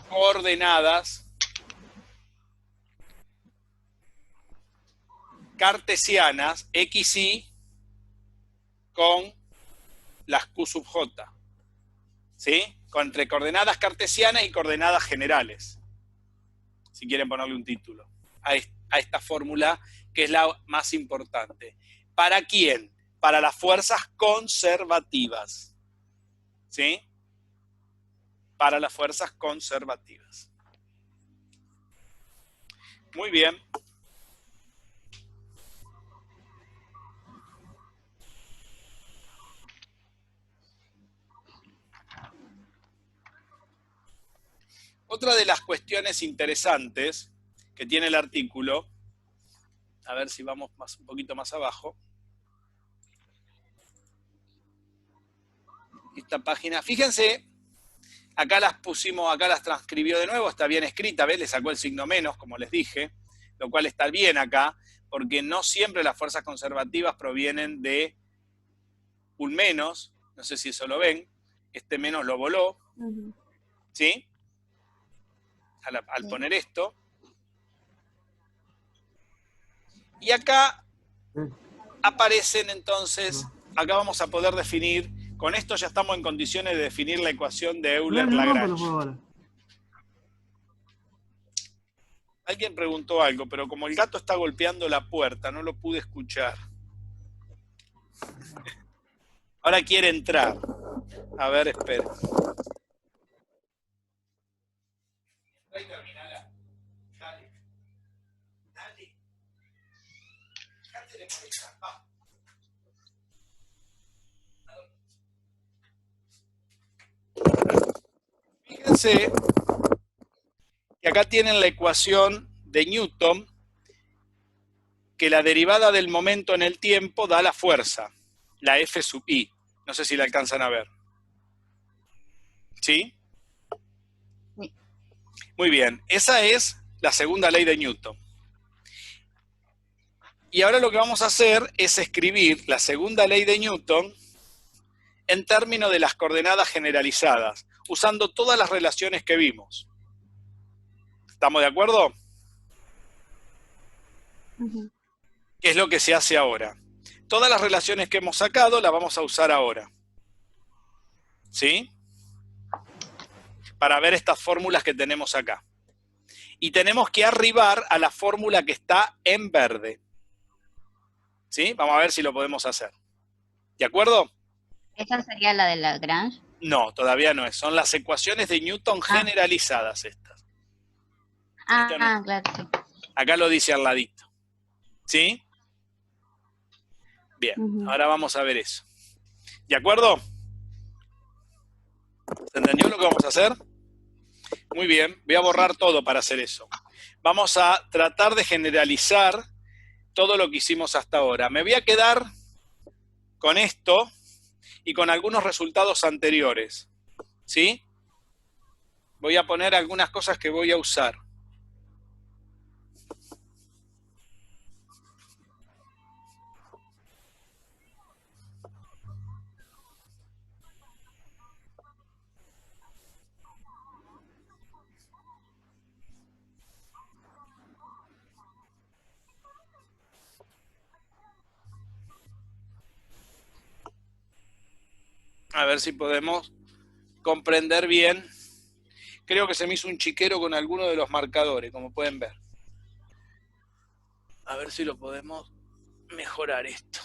A: coordenadas cartesianas, XY, con las Q sub J. ¿Sí? Entre coordenadas cartesianas y coordenadas generales. Si quieren ponerle un título a esta fórmula, que es la más importante. ¿Para quién? Para las fuerzas conservativas. ¿Sí? Para las fuerzas conservativas. Muy bien. Otra de las cuestiones interesantes que tiene el artículo, a ver si vamos un poquito más abajo, esta página, fíjense, acá las pusimos, acá las transcribió de nuevo, está bien escrita, ¿ves? Le sacó el signo menos, como les dije, lo cual está bien acá, porque no siempre las fuerzas conservativas provienen de un menos, no sé si eso lo ven, este menos lo voló, ¿sí? Al poner esto. Y acá aparecen entonces, acá vamos a poder definir, con esto ya estamos en condiciones de definir la ecuación de Euler-Lagrange. Alguien preguntó algo, pero como el gato está golpeando la puerta, no lo pude escuchar. Ahora quiere entrar. A ver, espera. Dale. Dale. Dale de cabeza. Va. Fíjense que acá tienen la ecuación de Newton, que la derivada del momento en el tiempo da la fuerza, la F sub I. No sé si la alcanzan a ver. ¿Sí?
B: Sí.
A: Muy bien, esa es la segunda ley de Newton. Y ahora lo que vamos a hacer es escribir la segunda ley de Newton en términos de las coordenadas generalizadas, usando todas las relaciones que vimos. ¿Estamos de acuerdo? ¿Qué es lo que se hace ahora? Todas las relaciones que hemos sacado las vamos a usar ahora. ¿Sí? Para ver estas fórmulas que tenemos acá. Y tenemos que arribar a la fórmula que está en verde. ¿Sí? Vamos a ver si lo podemos hacer. ¿De acuerdo?
B: ¿Esa sería la de Lagrange?
A: No, todavía no es. Son las ecuaciones de Newton generalizadas estas.
B: Claro, sí.
A: Acá lo dice al ladito. ¿Sí? Bien, ahora vamos a ver eso. ¿De acuerdo? ¿Se entendió lo que vamos a hacer? Muy bien, voy a borrar todo para hacer eso. Vamos a tratar de generalizar todo lo que hicimos hasta ahora. Me voy a quedar con esto y con algunos resultados anteriores. ¿Sí? Voy a poner algunas cosas que voy a usar. A ver si podemos comprender bien. Creo que se me hizo un chiquero con alguno de los marcadores, como pueden ver. A ver si lo podemos mejorar esto.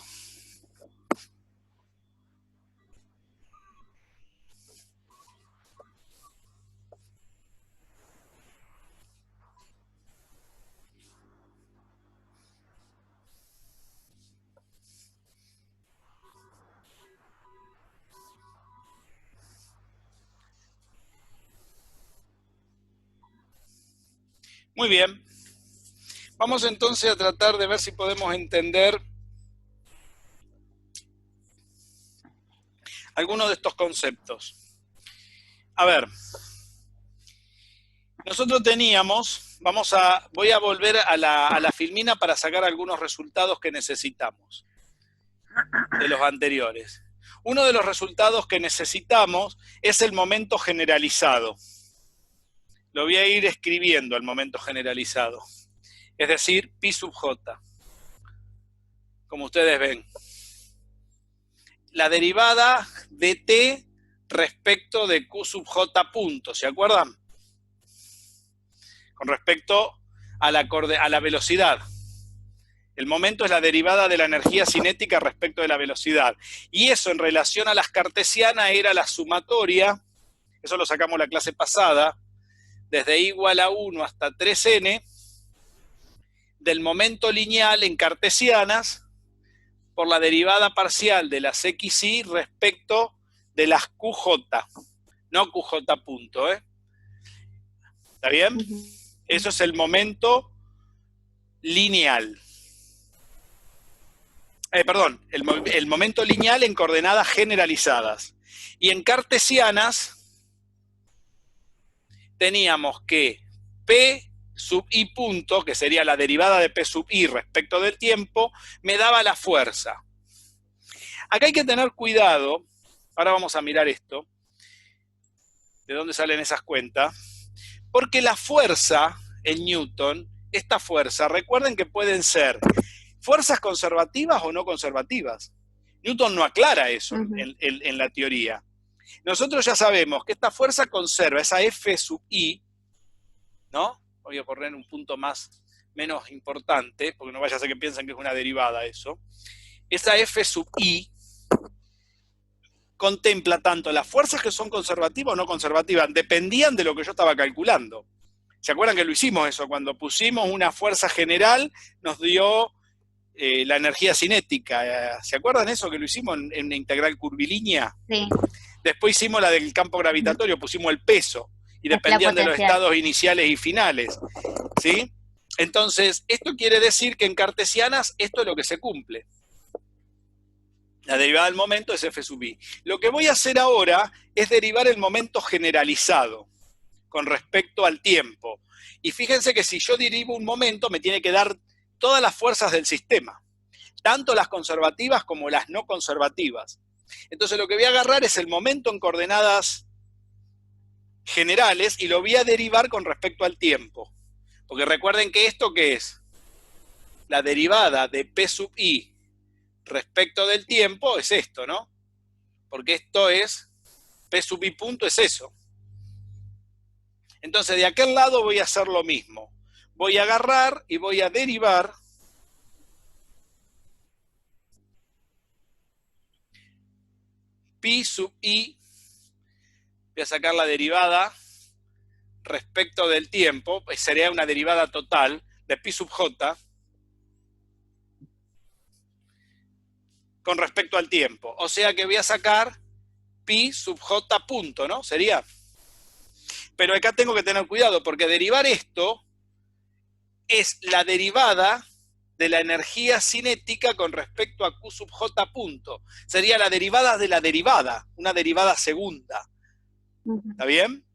A: Muy bien. Vamos entonces a tratar de ver si podemos entender algunos de estos conceptos. A ver, nosotros teníamos, voy a volver a la filmina para sacar algunos resultados que necesitamos de los anteriores. Uno de los resultados que necesitamos es el momento generalizado. Lo voy a ir escribiendo, el momento generalizado. Es decir, pi sub j. Como ustedes ven. La derivada de t respecto de q sub j punto, ¿se acuerdan? Con respecto a la velocidad. El momento es la derivada de la energía cinética respecto de la velocidad. Y eso en relación a las cartesianas era la sumatoria, eso lo sacamos la clase pasada, desde i igual a 1 hasta 3n, del momento lineal en cartesianas por la derivada parcial de las xy respecto de las qj, no qj punto, ¿eh? ¿Está bien? Eso es el momento lineal. Perdón, el momento lineal en coordenadas generalizadas. Y en cartesianas teníamos que P sub i punto, que sería la derivada de P sub i respecto del tiempo, me daba la fuerza. Acá hay que tener cuidado, ahora vamos a mirar esto, de dónde salen esas cuentas, porque la fuerza en Newton, esta fuerza, recuerden que pueden ser fuerzas conservativas o no conservativas. Newton no aclara eso en la teoría. Nosotros ya sabemos que esta fuerza conserva esa F sub I, ¿no? Voy a poner un punto menos importante, porque no vaya a ser que piensen que es una derivada eso. Esa F sub I contempla tanto las fuerzas que son conservativas o no conservativas, dependían de lo que yo estaba calculando. ¿Se acuerdan que lo hicimos eso? Cuando pusimos una fuerza general, nos dio la energía cinética. ¿Se acuerdan eso que lo hicimos en una integral curvilínea?
B: Sí.
A: Después hicimos la del campo gravitatorio, pusimos el peso, y dependían de los estados iniciales y finales. ¿Sí? Entonces, esto quiere decir que en cartesianas esto es lo que se cumple. La derivada del momento es F sub i. Lo que voy a hacer ahora es derivar el momento generalizado con respecto al tiempo. Y fíjense que si yo derivo un momento, me tiene que dar todas las fuerzas del sistema, tanto las conservativas como las no conservativas. Entonces lo que voy a agarrar es el momento en coordenadas generales y lo voy a derivar con respecto al tiempo. Porque recuerden que esto, ¿qué es? La derivada de P sub i respecto del tiempo es esto, ¿no? Porque esto es, P sub i punto es eso. Entonces de aquel lado voy a hacer lo mismo. Voy a agarrar y voy a derivar pi sub i, voy a sacar la derivada respecto del tiempo, pues sería una derivada total, de pi sub j con respecto al tiempo. O sea que voy a sacar pi sub j punto, ¿no? Sería. Pero acá tengo que tener cuidado, porque derivar esto es la derivada de la energía cinética con respecto a q sub j punto. Sería la derivada de la derivada, una derivada segunda. ¿Está bien?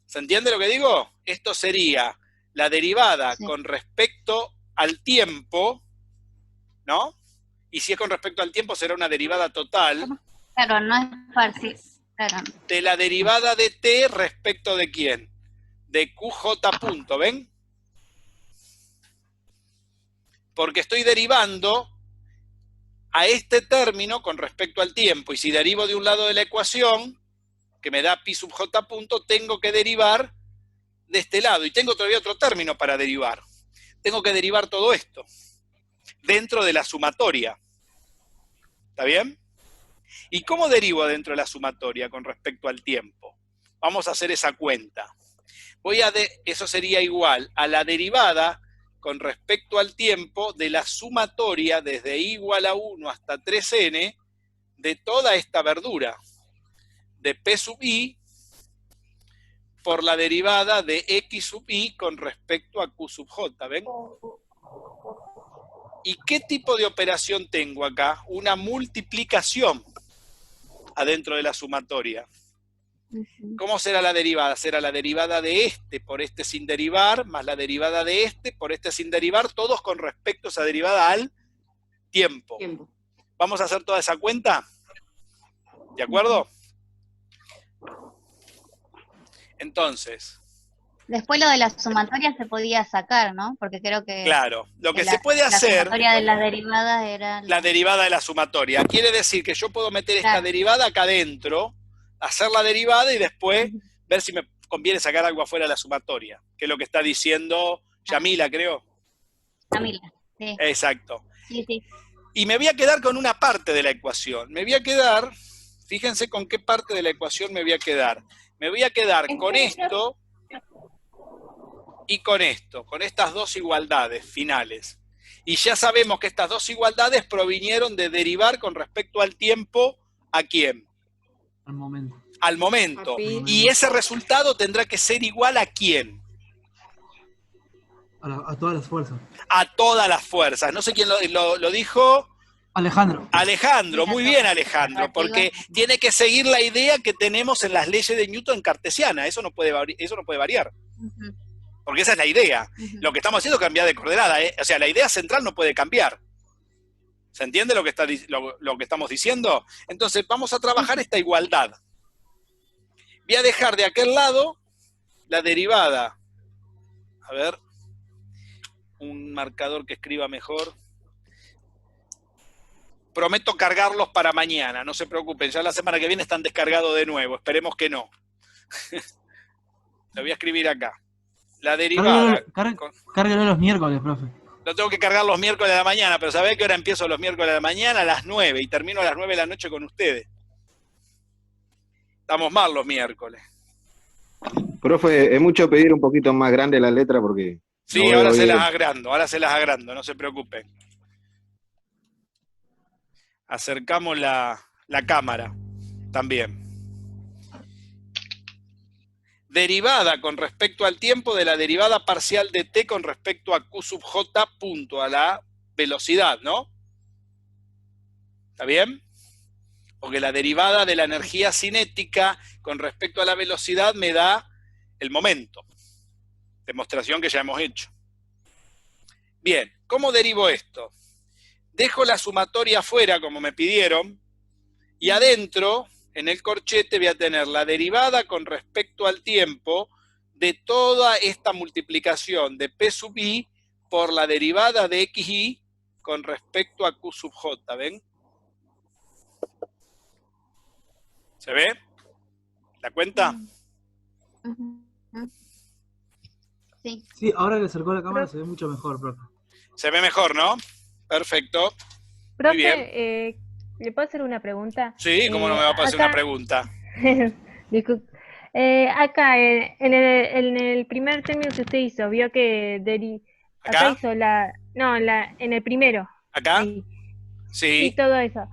A: ¿Se entiende lo que digo? Esto sería la derivada con respecto al tiempo, ¿no? Y si es con respecto al tiempo será una derivada total.
B: Claro, no es fácil. Claro.
A: De la derivada de t respecto de quién? De qj punto, ¿ven? Porque estoy derivando a este término con respecto al tiempo, y si derivo de un lado de la ecuación, que me da pi sub j punto, tengo que derivar de este lado, y tengo todavía otro término para derivar. Tengo que derivar todo esto, dentro de la sumatoria. ¿Está bien? ¿Y cómo derivo dentro de la sumatoria con respecto al tiempo? Vamos a hacer esa cuenta. Eso sería igual a la derivada con respecto al tiempo de la sumatoria desde i igual a 1 hasta 3n de toda esta verdura, de p sub i por la derivada de x sub i con respecto a q sub j, ¿ven? ¿Y qué tipo de operación tengo acá? Una multiplicación adentro de la sumatoria. ¿Cómo será la derivada? Será la derivada de este por este sin derivar, más la derivada de este por este sin derivar, todos con respecto a esa derivada al tiempo. ¿Vamos a hacer toda esa cuenta? ¿De acuerdo? Entonces.
B: Después lo de la sumatoria se podía sacar, ¿no? Porque creo que...
A: Claro, lo que se puede hacer...
B: La sumatoria de las derivadas era...
A: La derivada de la sumatoria. Quiere decir que yo puedo meter esta derivada acá adentro, hacer la derivada y después ver si me conviene sacar algo afuera de la sumatoria, que es lo que está diciendo Yamila, creo.
B: Yamila, sí.
A: Exacto.
B: Sí, sí.
A: Y me voy a quedar con una parte de la ecuación. Me voy a quedar, fíjense con qué parte de la ecuación me voy a quedar. Me voy a quedar con esto y con esto, con estas dos igualdades finales. Y ya sabemos que estas dos igualdades provinieron de derivar con respecto al tiempo, ¿a quién?
C: Al momento.
A: Al momento. Y ese resultado tendrá que ser igual ¿a quién?
C: A todas las fuerzas.
A: A todas las fuerzas. No sé quién lo dijo.
C: Alejandro.
A: Alejandro, muy bien Alejandro, porque tiene que seguir la idea que tenemos en las leyes de Newton cartesiana. Eso no puede variar. Porque esa es la idea. Lo que estamos haciendo es cambiar de coordenada. O sea, la idea central no puede cambiar. ¿Se entiende lo que estamos diciendo? Entonces, vamos a trabajar esta igualdad. Voy a dejar de aquel lado la derivada. A ver, un marcador que escriba mejor. Prometo cargarlos para mañana, no se preocupen. Ya la semana que viene están descargados de nuevo. Esperemos que no. Lo voy a escribir acá. La derivada...
C: Cárguelo los miércoles, profe.
A: Lo tengo que cargar los miércoles de la mañana, pero ¿sabés qué hora empiezo los miércoles de la mañana? A las 9, y termino a las 9 de la noche con ustedes. Estamos mal los miércoles.
G: Profe, es mucho pedir un poquito más grande la letra porque...
A: Sí, no ahora se las agrando, no se preocupen. Acercamos la cámara también. Derivada con respecto al tiempo de la derivada parcial de t con respecto a q sub j punto, a la velocidad, ¿no? ¿Está bien? Porque la derivada de la energía cinética con respecto a la velocidad me da el momento. Demostración que ya hemos hecho. Bien, ¿cómo derivo esto? Dejo la sumatoria afuera, como me pidieron, y adentro... En el corchete voy a tener la derivada con respecto al tiempo de toda esta multiplicación de P sub i por la derivada de xi con respecto a Q sub j, ¿ven? ¿Se ve? ¿La cuenta?
B: Sí.
C: Sí, ahora que acercó la cámara se ve mucho mejor, profe.
A: Se ve mejor, ¿no? Perfecto.
E: Profe,
A: muy bien.
E: ¿Le puedo hacer una pregunta?
A: Sí, ¿cómo no me va a pasar una pregunta?
E: Disculpe. Acá, en el primer término que usted hizo, vio que
A: ¿Acá?
E: hizo en el primero.
A: ¿Acá?
E: Ahí.
A: Sí.
E: Y todo eso.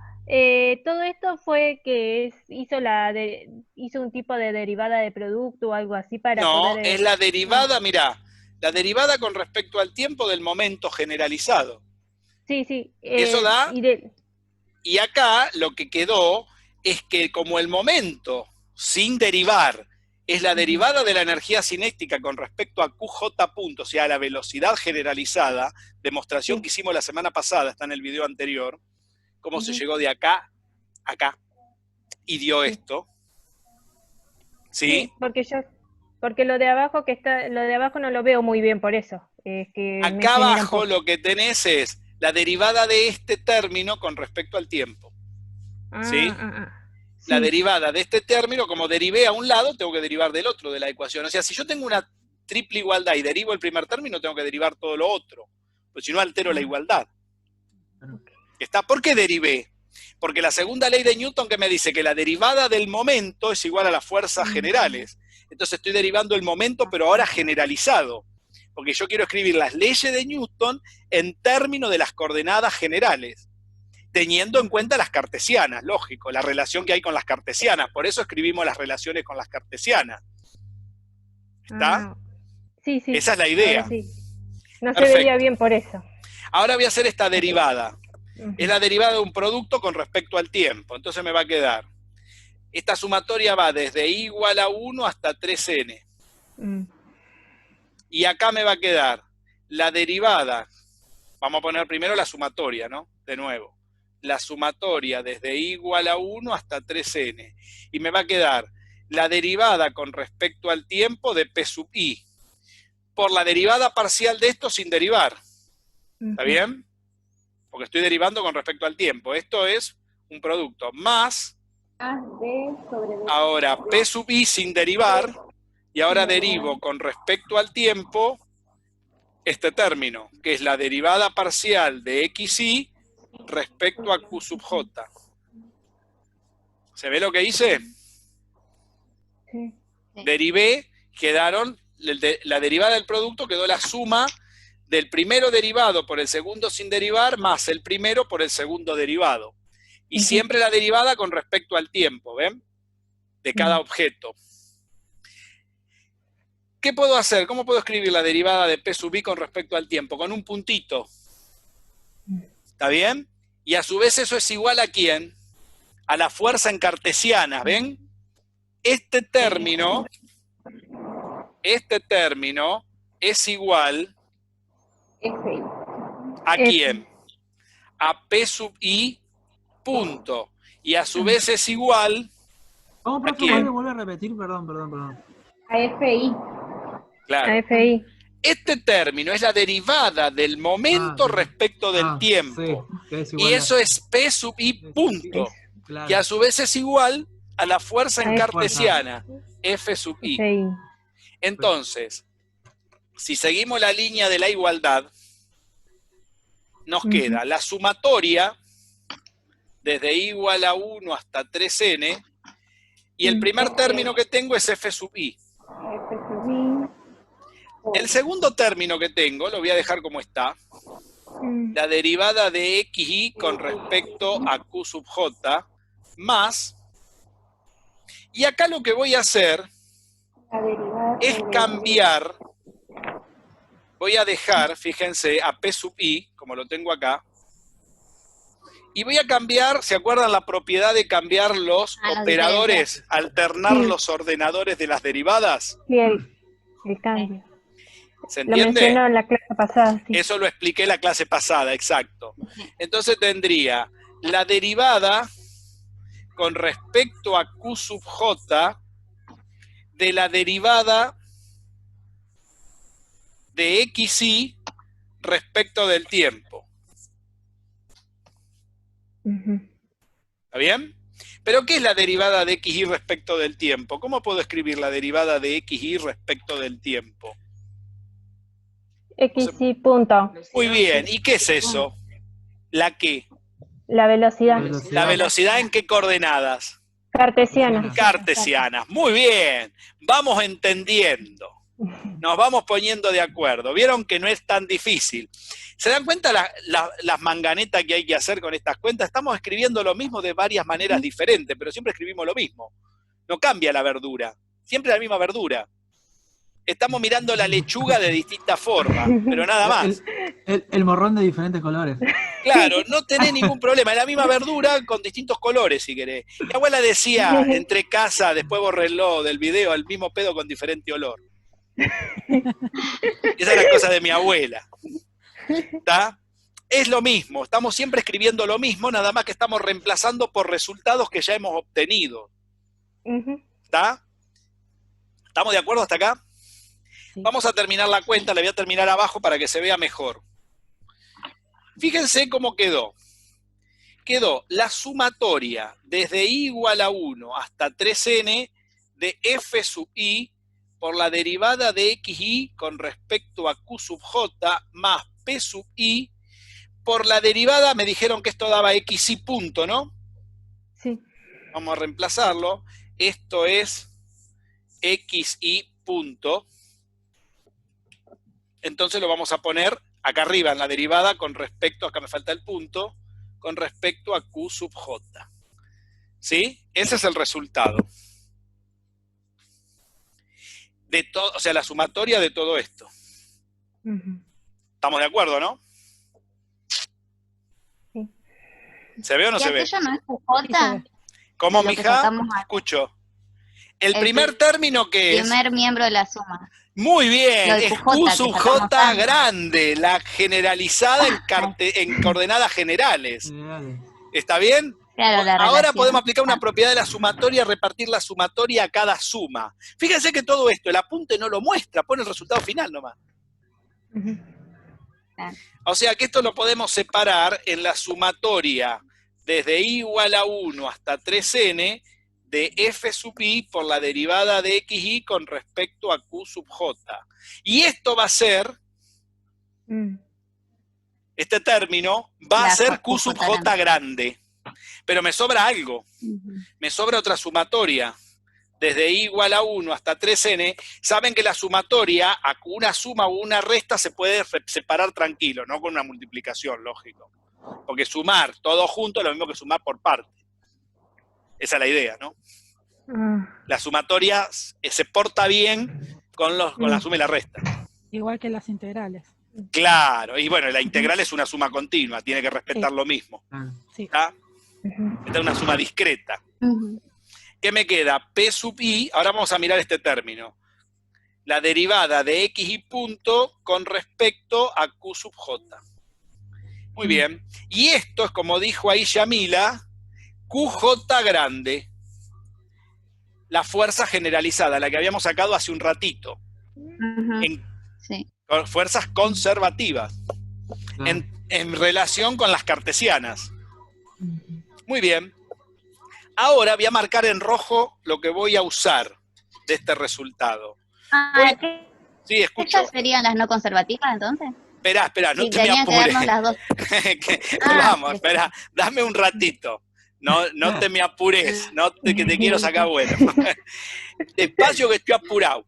E: Todo esto fue que hizo un tipo de derivada de producto o algo así para
A: No,
E: poder...
A: es la derivada, mirá, la derivada con respecto al tiempo del momento generalizado.
E: Sí, sí.
A: Eso da, y acá lo que quedó es que como el momento sin derivar es la derivada de la energía cinética con respecto a QJ punto, o sea, la velocidad generalizada, demostración que hicimos la semana pasada, está en el video anterior, cómo se llegó de acá a acá y dio esto. ¿Sí?
E: Porque lo de abajo no lo veo muy bien por eso.
A: Acá abajo lo que tenés es la derivada de este término con respecto al tiempo. ¿Sí?
E: Sí.
A: La derivada de este término, como derivé a un lado, tengo que derivar del otro de la ecuación. O sea, si yo tengo una triple igualdad y derivo el primer término, tengo que derivar todo lo otro. Pues si no, altero la igualdad. ¿Por qué derivé? Porque la segunda ley de Newton que me dice que la derivada del momento es igual a las fuerzas generales. Entonces estoy derivando el momento, pero ahora generalizado. Porque yo quiero escribir las leyes de Newton en términos de las coordenadas generales, teniendo en cuenta las cartesianas, lógico, la relación que hay con las cartesianas. Por eso escribimos las relaciones con las cartesianas. ¿Está?
E: Sí, sí.
A: Esa es la idea.
E: Sí. No se veía bien por eso.
A: Ahora voy a hacer esta derivada. Es la derivada de un producto con respecto al tiempo. Entonces me va a quedar. Esta sumatoria va desde i igual a 1 hasta 3n. Y acá me va a quedar la derivada. Vamos a poner primero la sumatoria, ¿no? De nuevo. La sumatoria desde i igual a 1 hasta 3n. Y me va a quedar la derivada con respecto al tiempo de p sub i. Por la derivada parcial de esto sin derivar. ¿Está bien? Porque estoy derivando con respecto al tiempo. Esto es un producto más, ahora p sub i sin derivar, y ahora derivo con respecto al tiempo este término, que es la derivada parcial de xi respecto a q sub j. ¿Se ve lo que hice?
E: Sí.
A: Derivé, quedaron, la derivada del producto quedó la suma del primero derivado por el segundo sin derivar, más el primero por el segundo derivado. Y siempre la derivada con respecto al tiempo, ¿ven? De cada objeto. ¿Qué puedo hacer? ¿Cómo puedo escribir la derivada de p sub i con respecto al tiempo? Con un puntito. ¿Está bien? Y a su vez eso es igual a ¿quién? A la fuerza en cartesiana, ¿ven? Este término es igual ¿a quién? A p sub i punto. Y a su vez es igual
C: ¿Cómo,
A: ¿a
C: profe?
A: quién?
C: ¿Vuelve a repetir? Perdón.
D: A FI.
A: Claro.
E: A FI.
A: Este término es la derivada del momento respecto del tiempo.
C: Sí, que es igual
A: Y eso es p sub i punto.
C: Claro.
A: Que a su vez es igual a la fuerza en cartesiana, f sub i.
E: FI.
A: Entonces, si seguimos la línea de la igualdad, nos queda la sumatoria desde i igual a 1 hasta 3n, y el primer término que tengo es f sub i. El segundo término que tengo, lo voy a dejar como está, la derivada de xi con respecto a q sub j, más, y acá lo que voy a hacer es cambiar, voy a dejar, fíjense, a p sub i, como lo tengo acá, y voy a cambiar, ¿se acuerdan la propiedad de cambiar los operadores, alternar los ordenadores de las derivadas?
E: Sí, el cambio.
A: ¿Se entiende?
E: Lo mencionó en la clase pasada. Sí.
A: Eso lo expliqué en la clase pasada, exacto. Entonces tendría la derivada con respecto a q sub j de la derivada de xi respecto del tiempo. ¿Está bien? ¿Pero qué es la derivada de xi respecto del tiempo? ¿Cómo puedo escribir la derivada de xi respecto del tiempo?
E: XI punto.
A: Muy bien, ¿y qué es eso? ¿La qué?
E: La velocidad.
A: ¿La velocidad en qué coordenadas?
E: Cartesiana.
A: Cartesianas. Muy bien, vamos entendiendo. Nos vamos poniendo de acuerdo. Vieron que no es tan difícil. ¿Se dan cuenta las manganetas que hay que hacer con estas cuentas? Estamos escribiendo lo mismo de varias maneras diferentes, pero siempre escribimos lo mismo. No cambia la verdura. Siempre la misma verdura. Estamos mirando la lechuga de distintas formas, pero nada más.
C: El morrón de diferentes colores.
A: Claro, no tenés ningún problema. Es la misma verdura con distintos colores, si querés. Mi abuela decía, entre casa, después borrélo del video, el mismo pedo con diferente olor. Esa es la cosa de mi abuela. ¿Está? Es lo mismo, estamos siempre escribiendo lo mismo, nada más que estamos reemplazando por resultados que ya hemos obtenido. ¿Está? ¿Estamos de acuerdo hasta acá? Sí. Vamos a terminar la cuenta, la voy a terminar abajo para que se vea mejor. Fíjense cómo quedó. Quedó la sumatoria desde i igual a 1 hasta 3n de f sub i por la derivada de xi con respecto a q sub j más p sub i por la derivada, me dijeron que esto daba xi punto, ¿no?
E: Sí.
A: Vamos a reemplazarlo. Esto es xi punto. Entonces lo vamos a poner acá arriba en la derivada con respecto, acá me falta el punto, con respecto a q sub j. ¿Sí? Ese es el resultado. De todo, o sea, la sumatoria de todo esto. ¿Estamos de acuerdo, no?
E: Sí.
A: ¿Se ve o no se ve?
B: ¿Aquello no es QJ?
A: ¿Cómo, mija? Escucho. El primer término que es...
B: El primer miembro de la suma.
A: Muy bien, es Q sub J grande, la generalizada en coordenadas generales. ¿Está bien?
B: Claro,
A: ahora podemos aplicar una propiedad de la sumatoria, repartir la sumatoria a cada suma. Fíjense que todo esto, el apunte no lo muestra, pone el resultado final nomás. O sea que esto lo podemos separar en la sumatoria desde i igual a 1 hasta 3n de f sub i por la derivada de xi con respecto a q sub j. Y esto va a ser, este término, va a ser q sub j grande. Pero me sobra algo, me sobra otra sumatoria. Desde i igual a 1 hasta 3n, saben que la sumatoria, a una suma o una resta se puede separar tranquilo, no con una multiplicación, lógico. Porque sumar todo junto es lo mismo que sumar por parte. Esa es la idea, ¿no? La sumatoria se porta bien con la suma y la resta.
H: Igual que las integrales.
A: Claro, y bueno, la integral es una suma continua, tiene que respetar lo mismo.
H: Sí.
A: ¿Está? Esta es una suma discreta. ¿Qué me queda? P sub i, ahora vamos a mirar este término. La derivada de xi punto con respecto a q sub j. Muy bien. Y esto es, como dijo ahí Yamila, QJ grande. La fuerza generalizada, la que habíamos sacado hace un ratito.
B: Sí.
A: Fuerzas conservativas. En relación con las cartesianas. Muy bien. Ahora voy a marcar en rojo lo que voy a usar de este resultado. Sí, escucho.
B: ¿Estas serían las no conservativas entonces?
A: Espera, no te me apures.
B: Las dos.
A: Vamos, espera, dame un ratito. No te me apures, que te quiero sacar bueno. Despacio que estoy apurado.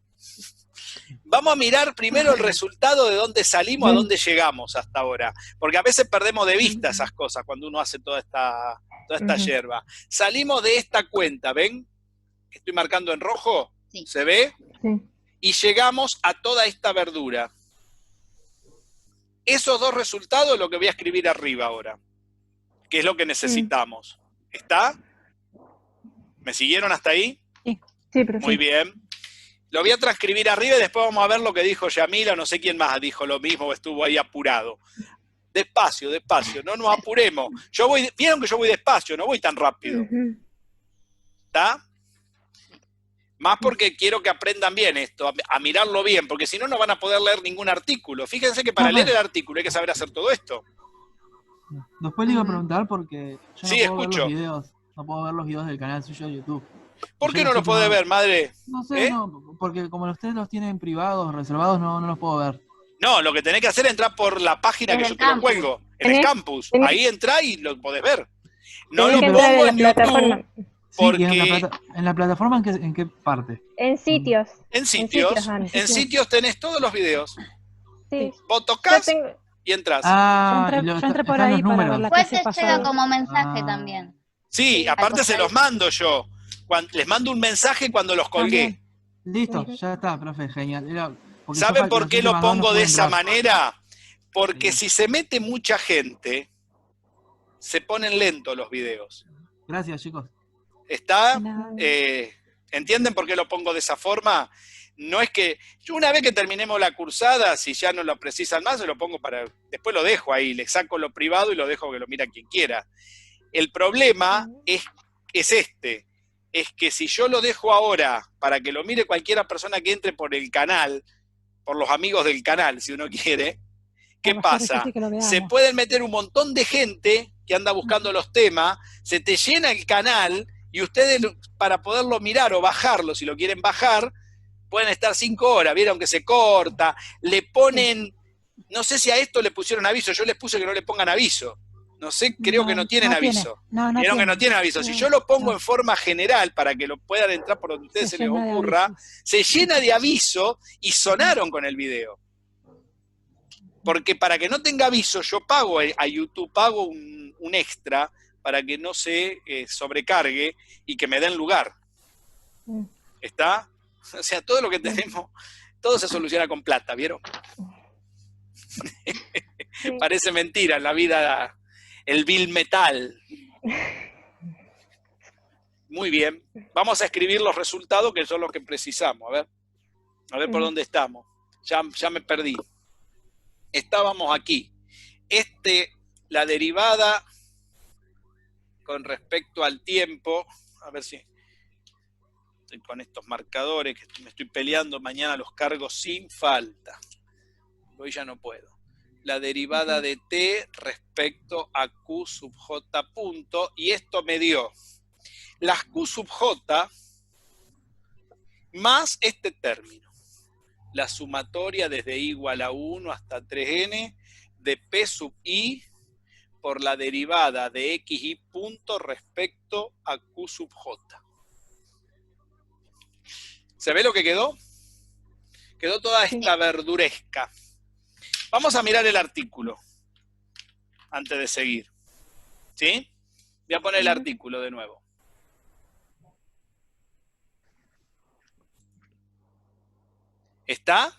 A: Vamos a mirar primero el resultado de dónde salimos, a dónde llegamos hasta ahora. Porque a veces perdemos de vista esas cosas cuando uno hace toda esta yerba. Salimos de esta cuenta, ¿ven? Estoy marcando en rojo,
B: sí.
A: ¿Se ve?
E: Sí.
A: Y llegamos a toda esta verdura. Esos dos resultados es lo que voy a escribir arriba ahora, que es lo que necesitamos. ¿Está? ¿Me siguieron hasta ahí?
E: Sí, pero
A: muy bien. Lo voy a transcribir arriba y después vamos a ver lo que dijo Yamila, no sé quién más dijo lo mismo o estuvo ahí apurado. Despacio, no nos apuremos. Vieron que yo voy despacio, no voy tan rápido. ¿Está? Más porque quiero que aprendan bien esto, a mirarlo bien, porque si no, no van a poder leer ningún artículo. Fíjense que para leer el artículo hay que saber hacer todo esto.
C: Después le iba a preguntar porque yo
A: sí, escucho.
C: No puedo ver los videos del canal suyo de YouTube.
A: ¿Por qué no los podés ver, madre?
C: No sé, porque como ustedes los tienen privados, reservados, no los puedo ver.
A: No, lo que tenés que hacer es entrar por la página que yo te lo cuelgo, en el campus. Ahí entrá y lo podés ver. No lo pongo en YouTube. Porque
C: ¿en la plataforma en qué parte?
E: En sitios.
A: En sitios tenés todos los videos.
E: Sí.
A: Vos tocas
E: Tengo...
A: y entras.
H: Yo entré por ahí para ver la
B: Después
H: clase
B: te llega
H: pasada.
B: como mensaje también.
A: Sí, aparte se los mando yo. Les mando un mensaje cuando los colgué.
C: Listo, ya está, profe, genial.
A: ¿Saben por qué lo pongo de esa manera? Porque si se mete mucha gente, se ponen lentos los videos.
C: Gracias, chicos.
A: ¿Está? ¿Entienden por qué lo pongo de esa forma? No es que, yo una vez que terminemos la cursada, si ya no lo precisan más, se lo pongo después lo dejo ahí, le saco lo privado y lo dejo que lo mira quien quiera. El problema es que si yo lo dejo ahora para que lo mire cualquiera persona que entre por el canal, por los amigos del canal, si uno quiere, ¿qué pasa? Se pueden meter un montón de gente que anda buscando los temas, se te llena el canal y ustedes para poderlo mirar o bajarlo, si lo quieren bajar, pueden estar 5 horas, vieron que se corta, le ponen, no sé si a esto le pusieron aviso, yo les puse que no le pongan aviso. No sé, creo que no tienen aviso. Vieron que no tienen aviso. Si yo lo pongo en forma general para que lo puedan entrar por donde ustedes se les ocurra, se llena de aviso y sonaron con el video. Porque para que no tenga aviso, yo pago a YouTube, pago un extra para que no se sobrecargue y que me den lugar. ¿Está? O sea, todo lo que tenemos, todo se soluciona con plata, ¿vieron? Parece mentira en la vida. El Bill Metal. Muy bien. Vamos a escribir los resultados que son los que precisamos. A ver por dónde estamos. Ya me perdí. Estábamos aquí. La derivada con respecto al tiempo. A ver si estoy con estos marcadores que me estoy peleando. Mañana los cargo sin falta. Hoy ya no puedo. La derivada de t respecto a q sub j punto, y esto me dio las q sub j más este término, la sumatoria desde i igual a 1 hasta 3n de p sub i por la derivada de x y punto respecto a q sub j. ¿Se ve lo que quedó? Quedó toda esta verduresca. Vamos a mirar el artículo antes de seguir. ¿Sí? Voy a poner el artículo de nuevo. ¿Está?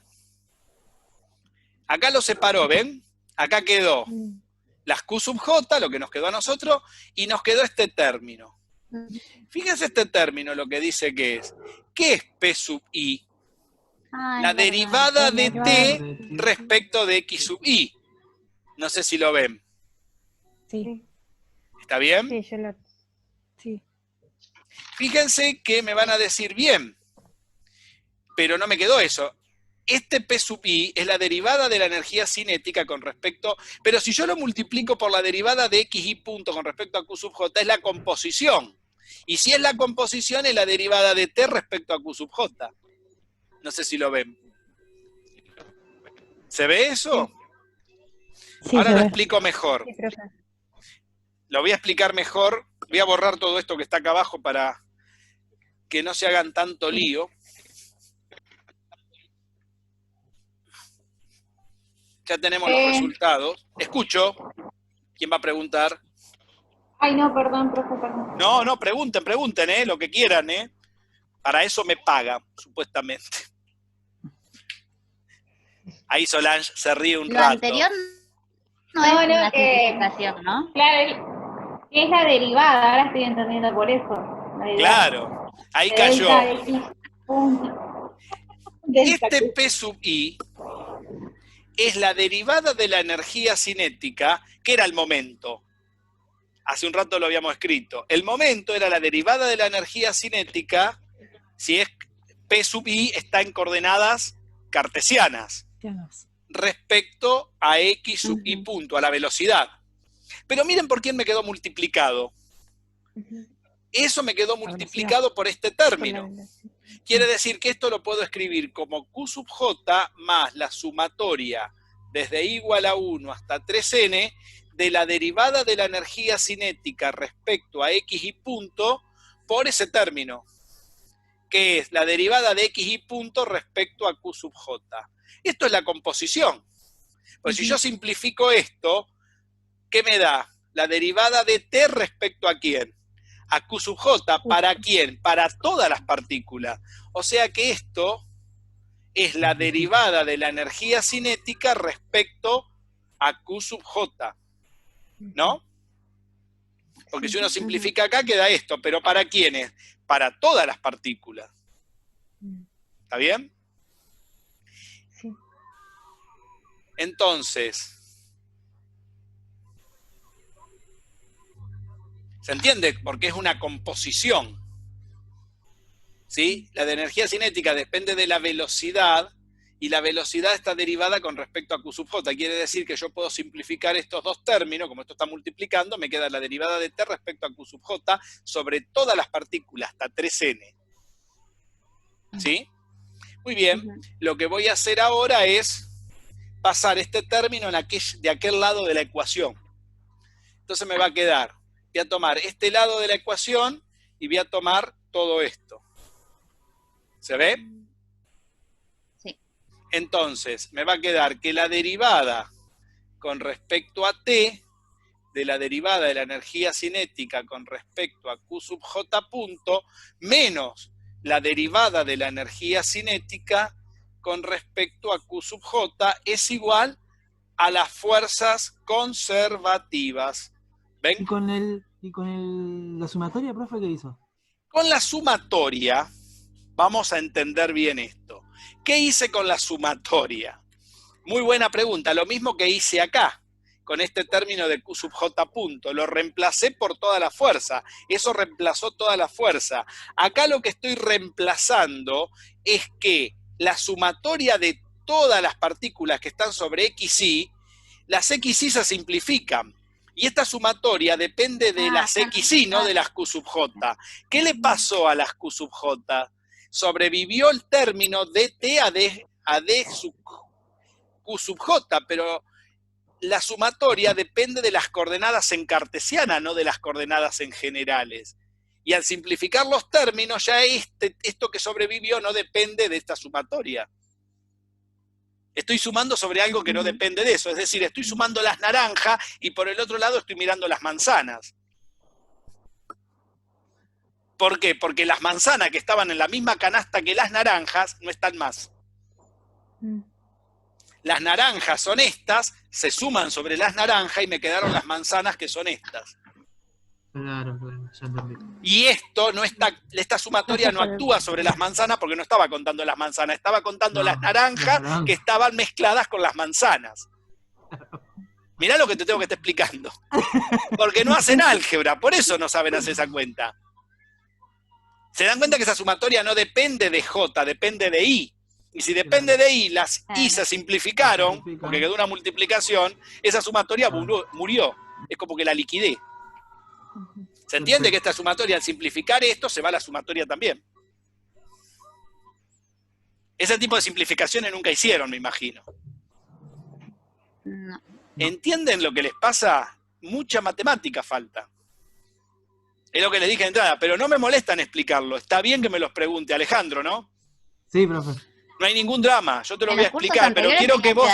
A: Acá lo separó, ¿ven? Acá quedó las Q sub J, lo que nos quedó a nosotros, y nos quedó este término. Fíjense este término, lo que dice que es. ¿Qué es P sub I? La derivada de t respecto de x sub i. No sé si lo ven.
H: Sí.
A: ¿Está bien?
E: Sí,
H: Sí.
A: Fíjense que me van a decir bien, pero no me quedó eso. Este P sub i es la derivada de la energía cinética con respecto, pero si yo lo multiplico por la derivada de x y punto con respecto a q sub j, es la composición. Y si es la composición, es la derivada de t respecto a q sub j. No sé si lo ven. ¿Se ve eso?
H: Sí,
A: ahora lo
H: ve.
A: explico mejor.
E: Sí, profe.
A: Lo voy a explicar mejor. Voy a borrar todo esto que está acá abajo para que no se hagan tanto lío. Ya tenemos los resultados. Escucho. ¿Quién va a preguntar?
I: Ay, no, perdón, profe, perdón.
A: No, pregunten, lo que quieran, Para eso me pagan, supuestamente. Ahí Solange se ríe un rato.
B: Lo anterior no es una simplificación, ¿no?
I: Claro, es la derivada, ahora estoy entendiendo por eso.
A: Claro, ahí cayó. Este P sub I es la derivada de la energía cinética, que era el momento. Hace un rato lo habíamos escrito. El momento era la derivada de la energía cinética, si es P sub I está en coordenadas cartesianas, respecto a X sub I punto, a la velocidad. Pero miren por quién me quedó multiplicado. Eso me quedó multiplicado por este término. Quiere decir que esto lo puedo escribir como Q sub J más la sumatoria desde I igual a 1 hasta 3n de la derivada de la energía cinética respecto a X y punto por ese término, que es la derivada de xy punto respecto a q sub j. Esto es la composición. Pues si yo simplifico esto, ¿qué me da? La derivada de t respecto a quién? A q sub j. ¿Para quién? Para todas las partículas. O sea que esto es la derivada de la energía cinética respecto a q sub j. ¿No? Porque si uno simplifica acá queda esto, pero ¿para quiénes? Para todas las partículas. ¿Está bien?
E: Sí.
A: Entonces, ¿se entiende? Porque es una composición. ¿Sí? La de energía cinética depende de la velocidad, y la velocidad está derivada con respecto a q sub j. Quiere decir que yo puedo simplificar estos dos términos, como esto está multiplicando, me queda la derivada de t respecto a q sub j sobre todas las partículas, hasta 3n. ¿Sí? Muy bien. Lo que voy a hacer ahora es pasar este término de aquel lado de la ecuación. Entonces me va a quedar, voy a tomar este lado de la ecuación y voy a tomar todo esto. ¿Se ve? Entonces, me va a quedar que la derivada con respecto a t, de la derivada de la energía cinética con respecto a q sub j punto, menos la derivada de la energía cinética con respecto a q sub j es igual a las fuerzas conservativas. ¿Ven?
C: ¿Y con la sumatoria, profe, qué hizo?
A: Con la sumatoria, vamos a entender bien esto. ¿Qué hice con la sumatoria? Muy buena pregunta, lo mismo que hice acá, con este término de q sub j punto. Lo reemplacé por toda la fuerza, eso reemplazó toda la fuerza. Acá lo que estoy reemplazando es que la sumatoria de todas las partículas que están sobre xy, las xy se simplifican. Y esta sumatoria depende de las xy, no de las q sub j. ¿Qué le pasó a las q sub j? Sobrevivió el término de t a d sub q sub j, pero la sumatoria depende de las coordenadas en cartesiana, no de las coordenadas en generales. Y al simplificar los términos, ya esto que sobrevivió no depende de esta sumatoria. Estoy sumando sobre algo que no depende de eso, es decir, estoy sumando las naranjas y por el otro lado estoy mirando las manzanas. ¿Por qué? Porque las manzanas que estaban en la misma canasta que las naranjas no están más. Las naranjas son estas, se suman sobre las naranjas y me quedaron las manzanas que son estas.
C: Claro, ya entendí.
A: Y esto no está, esta sumatoria no actúa sobre las manzanas porque no estaba contando las manzanas, estaba contando las naranjas que estaban mezcladas con las manzanas. Mirá lo que te tengo que estar explicando. Porque no hacen álgebra, por eso no saben hacer esa cuenta. Se dan cuenta que esa sumatoria no depende de J, depende de I. Y si depende de I, las I se simplificaron, porque quedó una multiplicación, esa sumatoria murió. Es como que la liquidé. ¿Se entiende que esta sumatoria, al simplificar esto, se va a la sumatoria también? Ese tipo de simplificaciones nunca hicieron, me imagino.
B: No.
A: ¿Entienden lo que les pasa? Mucha matemática falta. Es lo que les dije de entrada, pero no me molesta en explicarlo. Está bien que me los pregunte, Alejandro, ¿no?
C: Sí, profe.
A: No hay ningún drama, yo te lo voy a explicar, pero quiero que vos...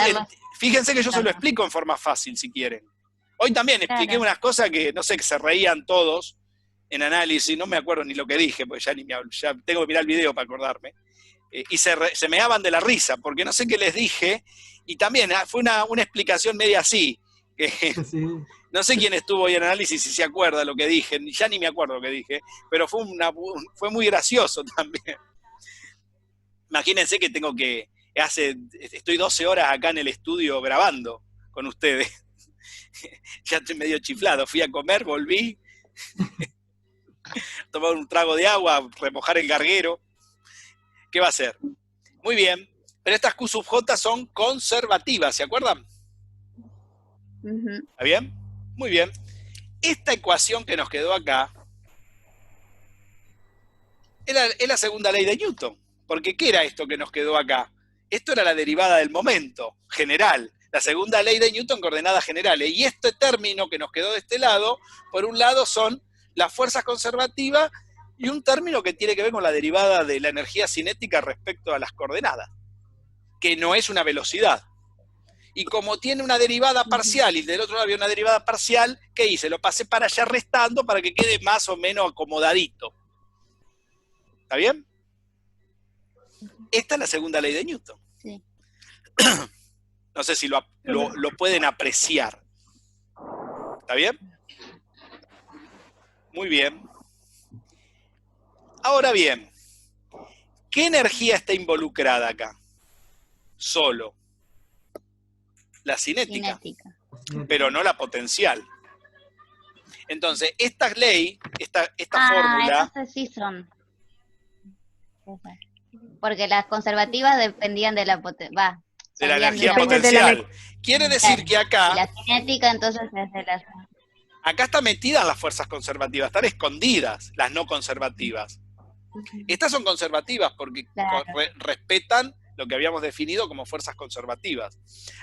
A: Fíjense que yo se lo explico en forma fácil, si quieren. Hoy también expliqué unas cosas que, no sé, que se reían todos en análisis, no me acuerdo ni lo que dije, porque ya tengo que mirar el video para acordarme. Y se meaban de la risa, porque no sé qué les dije, y también fue una explicación media así, que sí. No sé quién estuvo hoy en análisis y si se acuerda lo que dije, ya ni me acuerdo lo que dije, pero fue muy gracioso también. Imagínense que estoy 12 horas acá en el estudio grabando con ustedes. Ya estoy medio chiflado, fui a comer, volví, tomar un trago de agua, remojar el garguero. ¿Qué va a hacer? Muy bien, pero estas Q sub J son conservativas, ¿se acuerdan? ¿Está bien? Muy bien. Esta ecuación que nos quedó acá es la segunda ley de Newton. Porque ¿qué era esto que nos quedó acá? Esto era la derivada del momento general. La segunda ley de Newton, coordenadas generales. Y este término que nos quedó de este lado, por un lado son las fuerzas conservativas y un término que tiene que ver con la derivada de la energía cinética respecto a las coordenadas, que no es una velocidad. Y como tiene una derivada parcial y del otro lado había una derivada parcial, ¿qué hice? Lo pasé para allá restando para que quede más o menos acomodadito. ¿Está bien? Esta es la segunda ley de Newton.
B: Sí.
A: No sé si lo pueden apreciar. ¿Está bien? Muy bien. Ahora bien, ¿qué energía está involucrada acá? Solo la cinética, pero no la potencial. Entonces, esta ley, esta fórmula...
B: Entonces sí son. Porque las conservativas dependían de la potencia.
A: De la energía potencial. Quiere decir que acá...
B: Y la cinética entonces es de la...
A: Acá están metidas las fuerzas conservativas, están escondidas las no conservativas. Estas son conservativas porque respetan lo que habíamos definido como fuerzas conservativas.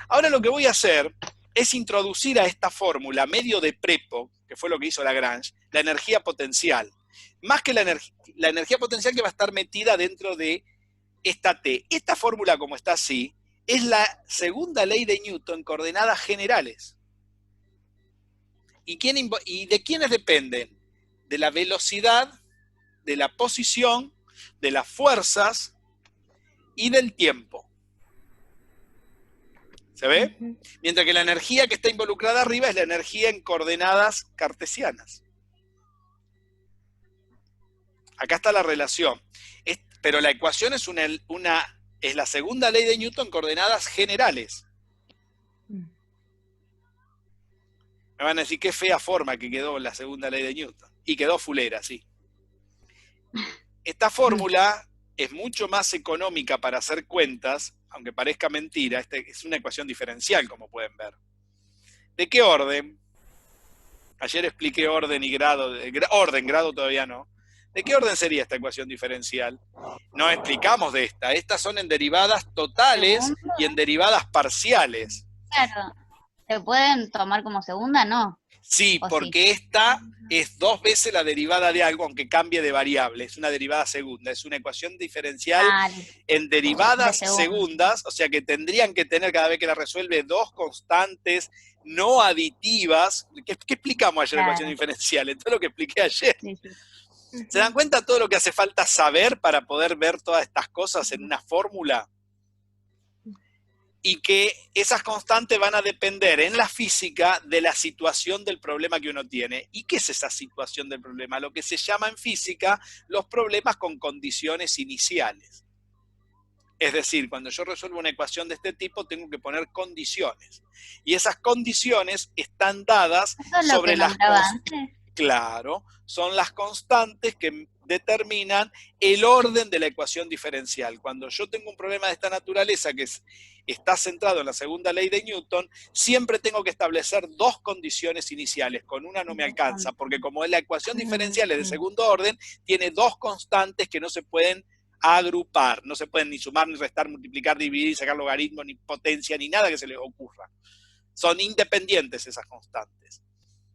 A: Ahora lo que voy a hacer es introducir a esta fórmula, medio de prepo, que fue lo que hizo Lagrange, la energía potencial. Más que la energía potencial que va a estar metida dentro de esta T. Esta fórmula, como está así, es la segunda ley de Newton en coordenadas generales. ¿Y de quiénes dependen? De la velocidad, de la posición, de las fuerzas y del tiempo. ¿Se ve? Mientras que la energía que está involucrada arriba es la energía en coordenadas cartesianas. Acá está la relación. Pero la ecuación es es la segunda ley de Newton en coordenadas generales. Me van a decir qué fea forma que quedó la segunda ley de Newton. Y quedó fulera, sí. Esta fórmula es mucho más económica para hacer cuentas, aunque parezca mentira. Es una ecuación diferencial, como pueden ver. ¿De qué orden? Ayer expliqué orden y grado. Grado todavía no. ¿De qué orden sería esta ecuación diferencial? No explicamos de esta. Estas son en derivadas totales y en derivadas parciales.
B: Claro. ¿Se pueden tomar como segunda? No.
A: Sí, porque esta es 2 veces la derivada de algo, aunque cambie de variable. Es una derivada segunda. Es una ecuación diferencial en derivadas segundas, o sea que tendrían que tener cada vez que la resuelve 2 constantes no aditivas. ¿Qué explicamos ayer en ecuación diferencial? En todo lo que expliqué ayer. Sí. ¿Se dan cuenta todo lo que hace falta saber para poder ver todas estas cosas en una fórmula? Y que esas constantes van a depender en la física de la situación del problema que uno tiene. ¿Y qué es esa situación del problema? Lo que se llama en física los problemas con condiciones iniciales. Es decir, cuando yo resuelvo una ecuación de este tipo, tengo que poner condiciones. Y esas condiciones están dadas sobre las constantes. Claro, son las constantes que determinan el orden de la ecuación diferencial. Cuando yo tengo un problema de esta naturaleza que está centrado en la segunda ley de Newton, siempre tengo que establecer 2 condiciones iniciales. Con una no me alcanza, porque como la ecuación diferencial es de segundo orden, tiene 2 constantes que no se pueden agrupar. No se pueden ni sumar, ni restar, multiplicar, dividir, sacar logaritmo, ni potencia, ni nada que se les ocurra. Son independientes esas constantes.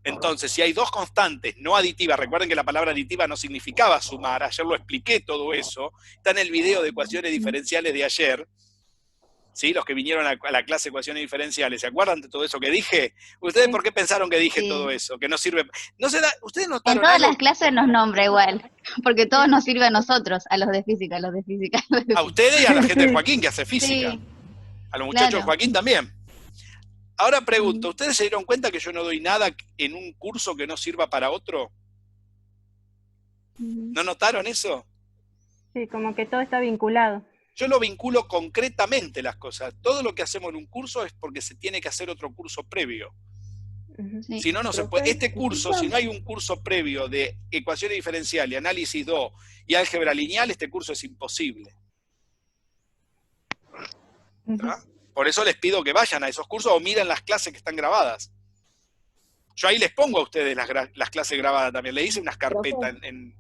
A: Entonces, si hay 2 constantes no aditivas, recuerden que la palabra aditiva no significaba sumar, ayer lo expliqué todo eso, está en el video de ecuaciones diferenciales de ayer, ¿sí? Los que vinieron a la clase de ecuaciones diferenciales, ¿se acuerdan de todo eso que dije? ¿Ustedes por qué pensaron que dije todo eso? Que no sirve. No se da, ¿ustedes notaron
B: en todas
A: algo?
B: Las clases nos nombra igual, porque todo nos sirve a nosotros, a los de física,
A: A ustedes y a la gente de Joaquín que hace física. Sí. A los muchachos de Joaquín también. Ahora pregunto, ¿ustedes se dieron cuenta que yo no doy nada en un curso que no sirva para otro? ¿No notaron eso?
E: Sí, como que todo está vinculado.
A: Yo lo vinculo concretamente las cosas. Todo lo que hacemos en un curso es porque se tiene que hacer otro curso previo. Sí. Si no, no se puede. Este curso, si no hay un curso previo de ecuaciones diferenciales, y análisis 2 y álgebra lineal, este curso es imposible. ¿Ah? Por eso les pido que vayan a esos cursos o miren las clases que están grabadas. Yo ahí les pongo a ustedes las clases grabadas también. Le hice unas carpetas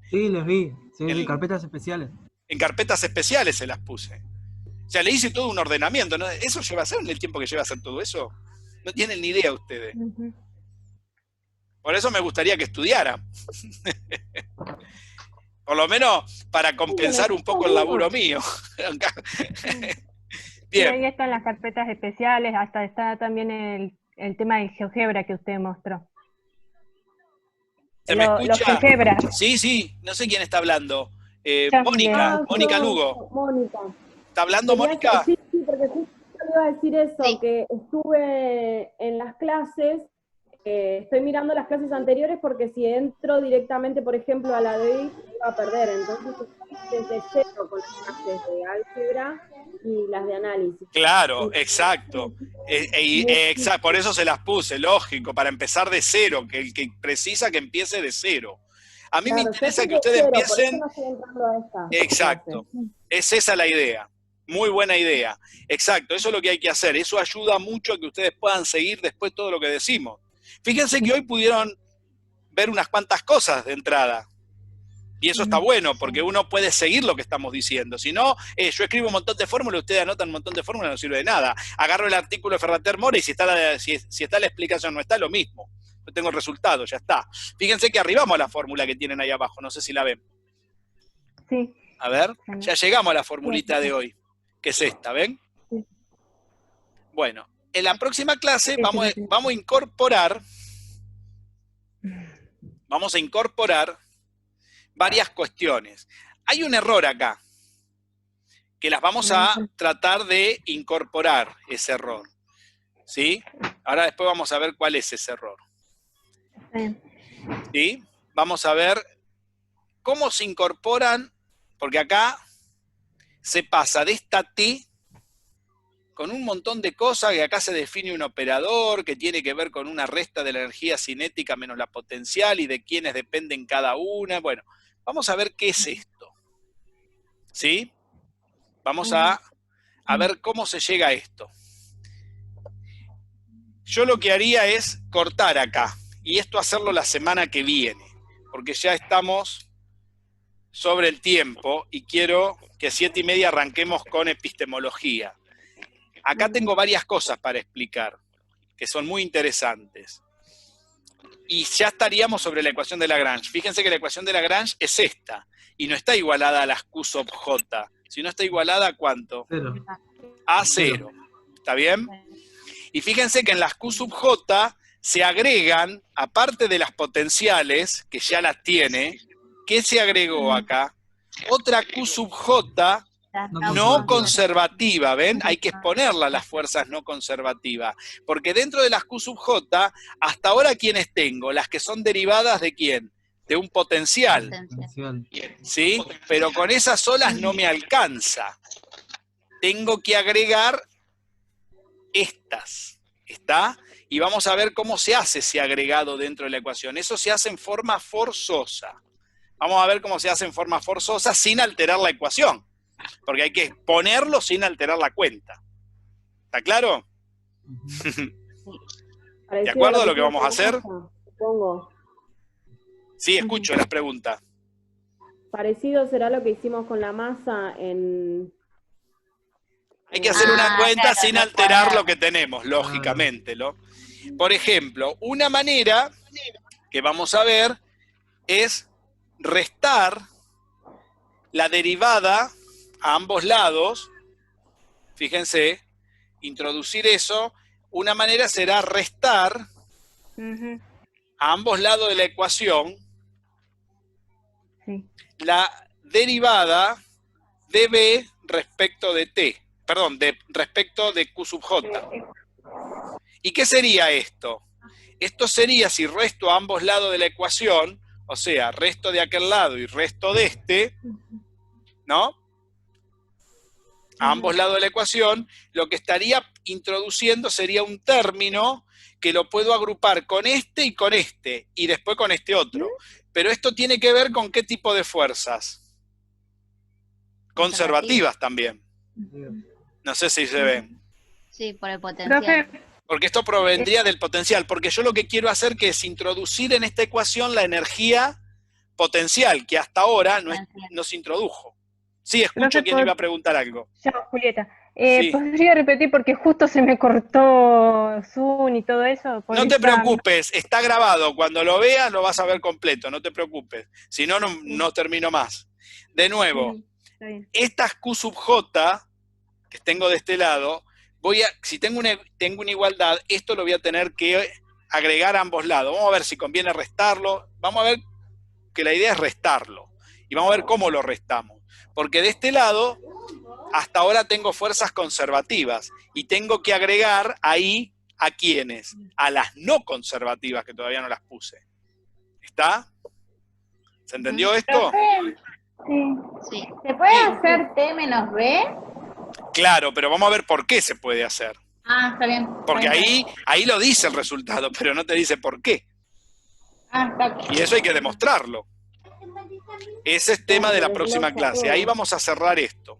C: Sí, les vi. Sí, en carpetas especiales.
A: En carpetas especiales se las puse. O sea, le hice todo un ordenamiento, ¿no? ¿Eso lleva a ser el tiempo que lleva a hacer todo eso? No tienen ni idea ustedes. Por eso me gustaría que estudiaran. Por lo menos para compensar un poco el laburo mío.
E: Y
A: Bien.
E: ahí están las carpetas especiales, hasta está también el tema del GeoGebra que usted mostró.
A: ¿Se me
E: Los
A: escucha?
E: GeoGebras.
A: Sí, no sé quién está hablando.
E: Ya,
A: Mónica Lugo.
J: Mónica.
A: ¿Está hablando Mónica?
J: Sí, porque justo iba a decir eso,
B: Sí.
J: que estuve en las clases, estoy mirando las clases anteriores porque si entro directamente, por ejemplo, a la de hoy, me iba a perder. Entonces estoy desde cero con las clases de álgebra y las de análisis.
A: Claro, exacto. Exacto. Por eso se las puse, lógico, para empezar de cero, que el que precisa que empiece de cero. A mí me interesa que ustedes empiecen...
J: Por eso no estoy entrando a esta
A: Exacto, es esa la idea. Muy buena idea. Exacto, eso es lo que hay que hacer. Eso ayuda mucho a que ustedes puedan seguir después todo lo que decimos. Fíjense que hoy pudieron ver unas cuantas cosas de entrada. Y eso está bueno, porque uno puede seguir lo que estamos diciendo. Si no, yo escribo un montón de fórmulas, ustedes anotan un montón de fórmulas, no sirve de nada. Agarro el artículo de Ferrater Mora y si está la explicación no está, lo mismo. Yo tengo el resultado, ya está. Fíjense que arribamos a la fórmula que tienen ahí abajo, no sé si la ven.
E: Sí.
A: A ver, ya llegamos a la formulita de hoy, que es esta, ¿ven?
E: Sí.
A: Bueno, en la próxima clase vamos a incorporar varias cuestiones. Hay un error acá, que las vamos a tratar de incorporar, ese error. ¿Sí? Ahora después vamos a ver cuál es ese error. ¿Sí? Vamos a ver cómo se incorporan, porque acá se pasa de esta T con un montón de cosas, que acá se define un operador que tiene que ver con una resta de la energía cinética menos la potencial y de quiénes dependen cada una. Bueno, vamos a ver qué es esto. ¿Sí? Vamos a ver cómo se llega a esto. Yo lo que haría es cortar acá, y esto hacerlo la semana que viene, porque ya estamos sobre el tiempo y quiero que a 7:30 arranquemos con epistemología. Acá tengo varias cosas para explicar, que son muy interesantes. Y ya estaríamos sobre la ecuación de Lagrange. Fíjense que la ecuación de Lagrange es esta, y no está igualada a las Q sub J, sino está igualada a ¿cuánto? A 0. ¿Está bien? Y fíjense que en las Q sub J se agregan, aparte de las potenciales, que ya las tiene, ¿qué se agregó acá? Otra Q sub J no conservativa, ¿ven? Hay que exponerla a las fuerzas no conservativas, porque dentro de las Q sub J, hasta ahora, ¿quiénes tengo? Las que son derivadas ¿de quién? De un potencial. ¿Sí? Pero con esas solas no me alcanza. Tengo que agregar estas. ¿Está? Y vamos a ver cómo se hace ese agregado dentro de la ecuación. Eso se hace en forma forzosa. Vamos a ver cómo se hace en forma forzosa sin alterar la ecuación. Porque hay que ponerlo sin alterar la cuenta. ¿Está claro? ¿De acuerdo a lo que vamos a hacer?
J: Supongo.
A: Sí, escucho las preguntas.
J: Parecido será lo que hicimos con la masa en...
A: Hay que hacer una cuenta sin alterar lo que tenemos, lógicamente, ¿no? Por ejemplo, una manera que vamos a ver es restar la derivada a ambos lados. Fíjense, introducir eso. Una manera será restar a ambos lados de la ecuación la derivada de B respecto de T. Perdón, respecto de Q sub J. ¿Y qué sería esto? Esto sería, si resto a ambos lados de la ecuación, o sea, resto de aquel lado y resto de este, ¿no? A ambos lados de la ecuación, lo que estaría introduciendo sería un término que lo puedo agrupar con este y después con este otro. Pero esto tiene que ver con qué tipo de fuerzas. Conservativas también. No sé si se ven.
B: Sí, por el potencial.
A: Porque esto provendría del potencial, porque yo lo que quiero hacer que es introducir en esta ecuación la energía potencial, que hasta ahora no se introdujo. Sí, escucho quién iba a preguntar algo.
E: Ya, Julieta.
A: Sí.
E: ¿Podría repetir? Porque justo se me cortó Zoom y todo eso.
A: No te preocupes, está grabado. Cuando lo veas lo vas a ver completo, no te preocupes. Si no, no termino más. De nuevo, estas Q sub J que tengo de este lado, si tengo una igualdad, esto lo voy a tener que agregar a ambos lados. Vamos a ver si conviene restarlo. Vamos a ver que la idea es restarlo. Y vamos a ver cómo lo restamos. Porque de este lado, hasta ahora tengo fuerzas conservativas. Y tengo que agregar ahí a quiénes. A las no conservativas, que todavía no las puse. ¿Está? ¿Se entendió esto?
I: Sí. ¿Se puede hacer T menos B?
A: Claro, pero vamos a ver por qué se puede hacer.
I: Ah, está bien.
A: Porque ahí lo dice el resultado, pero no te dice por qué.
I: Ah, está bien.
A: Y eso hay que demostrarlo. Ese es tema de la próxima clase. Ahí vamos a cerrar esto.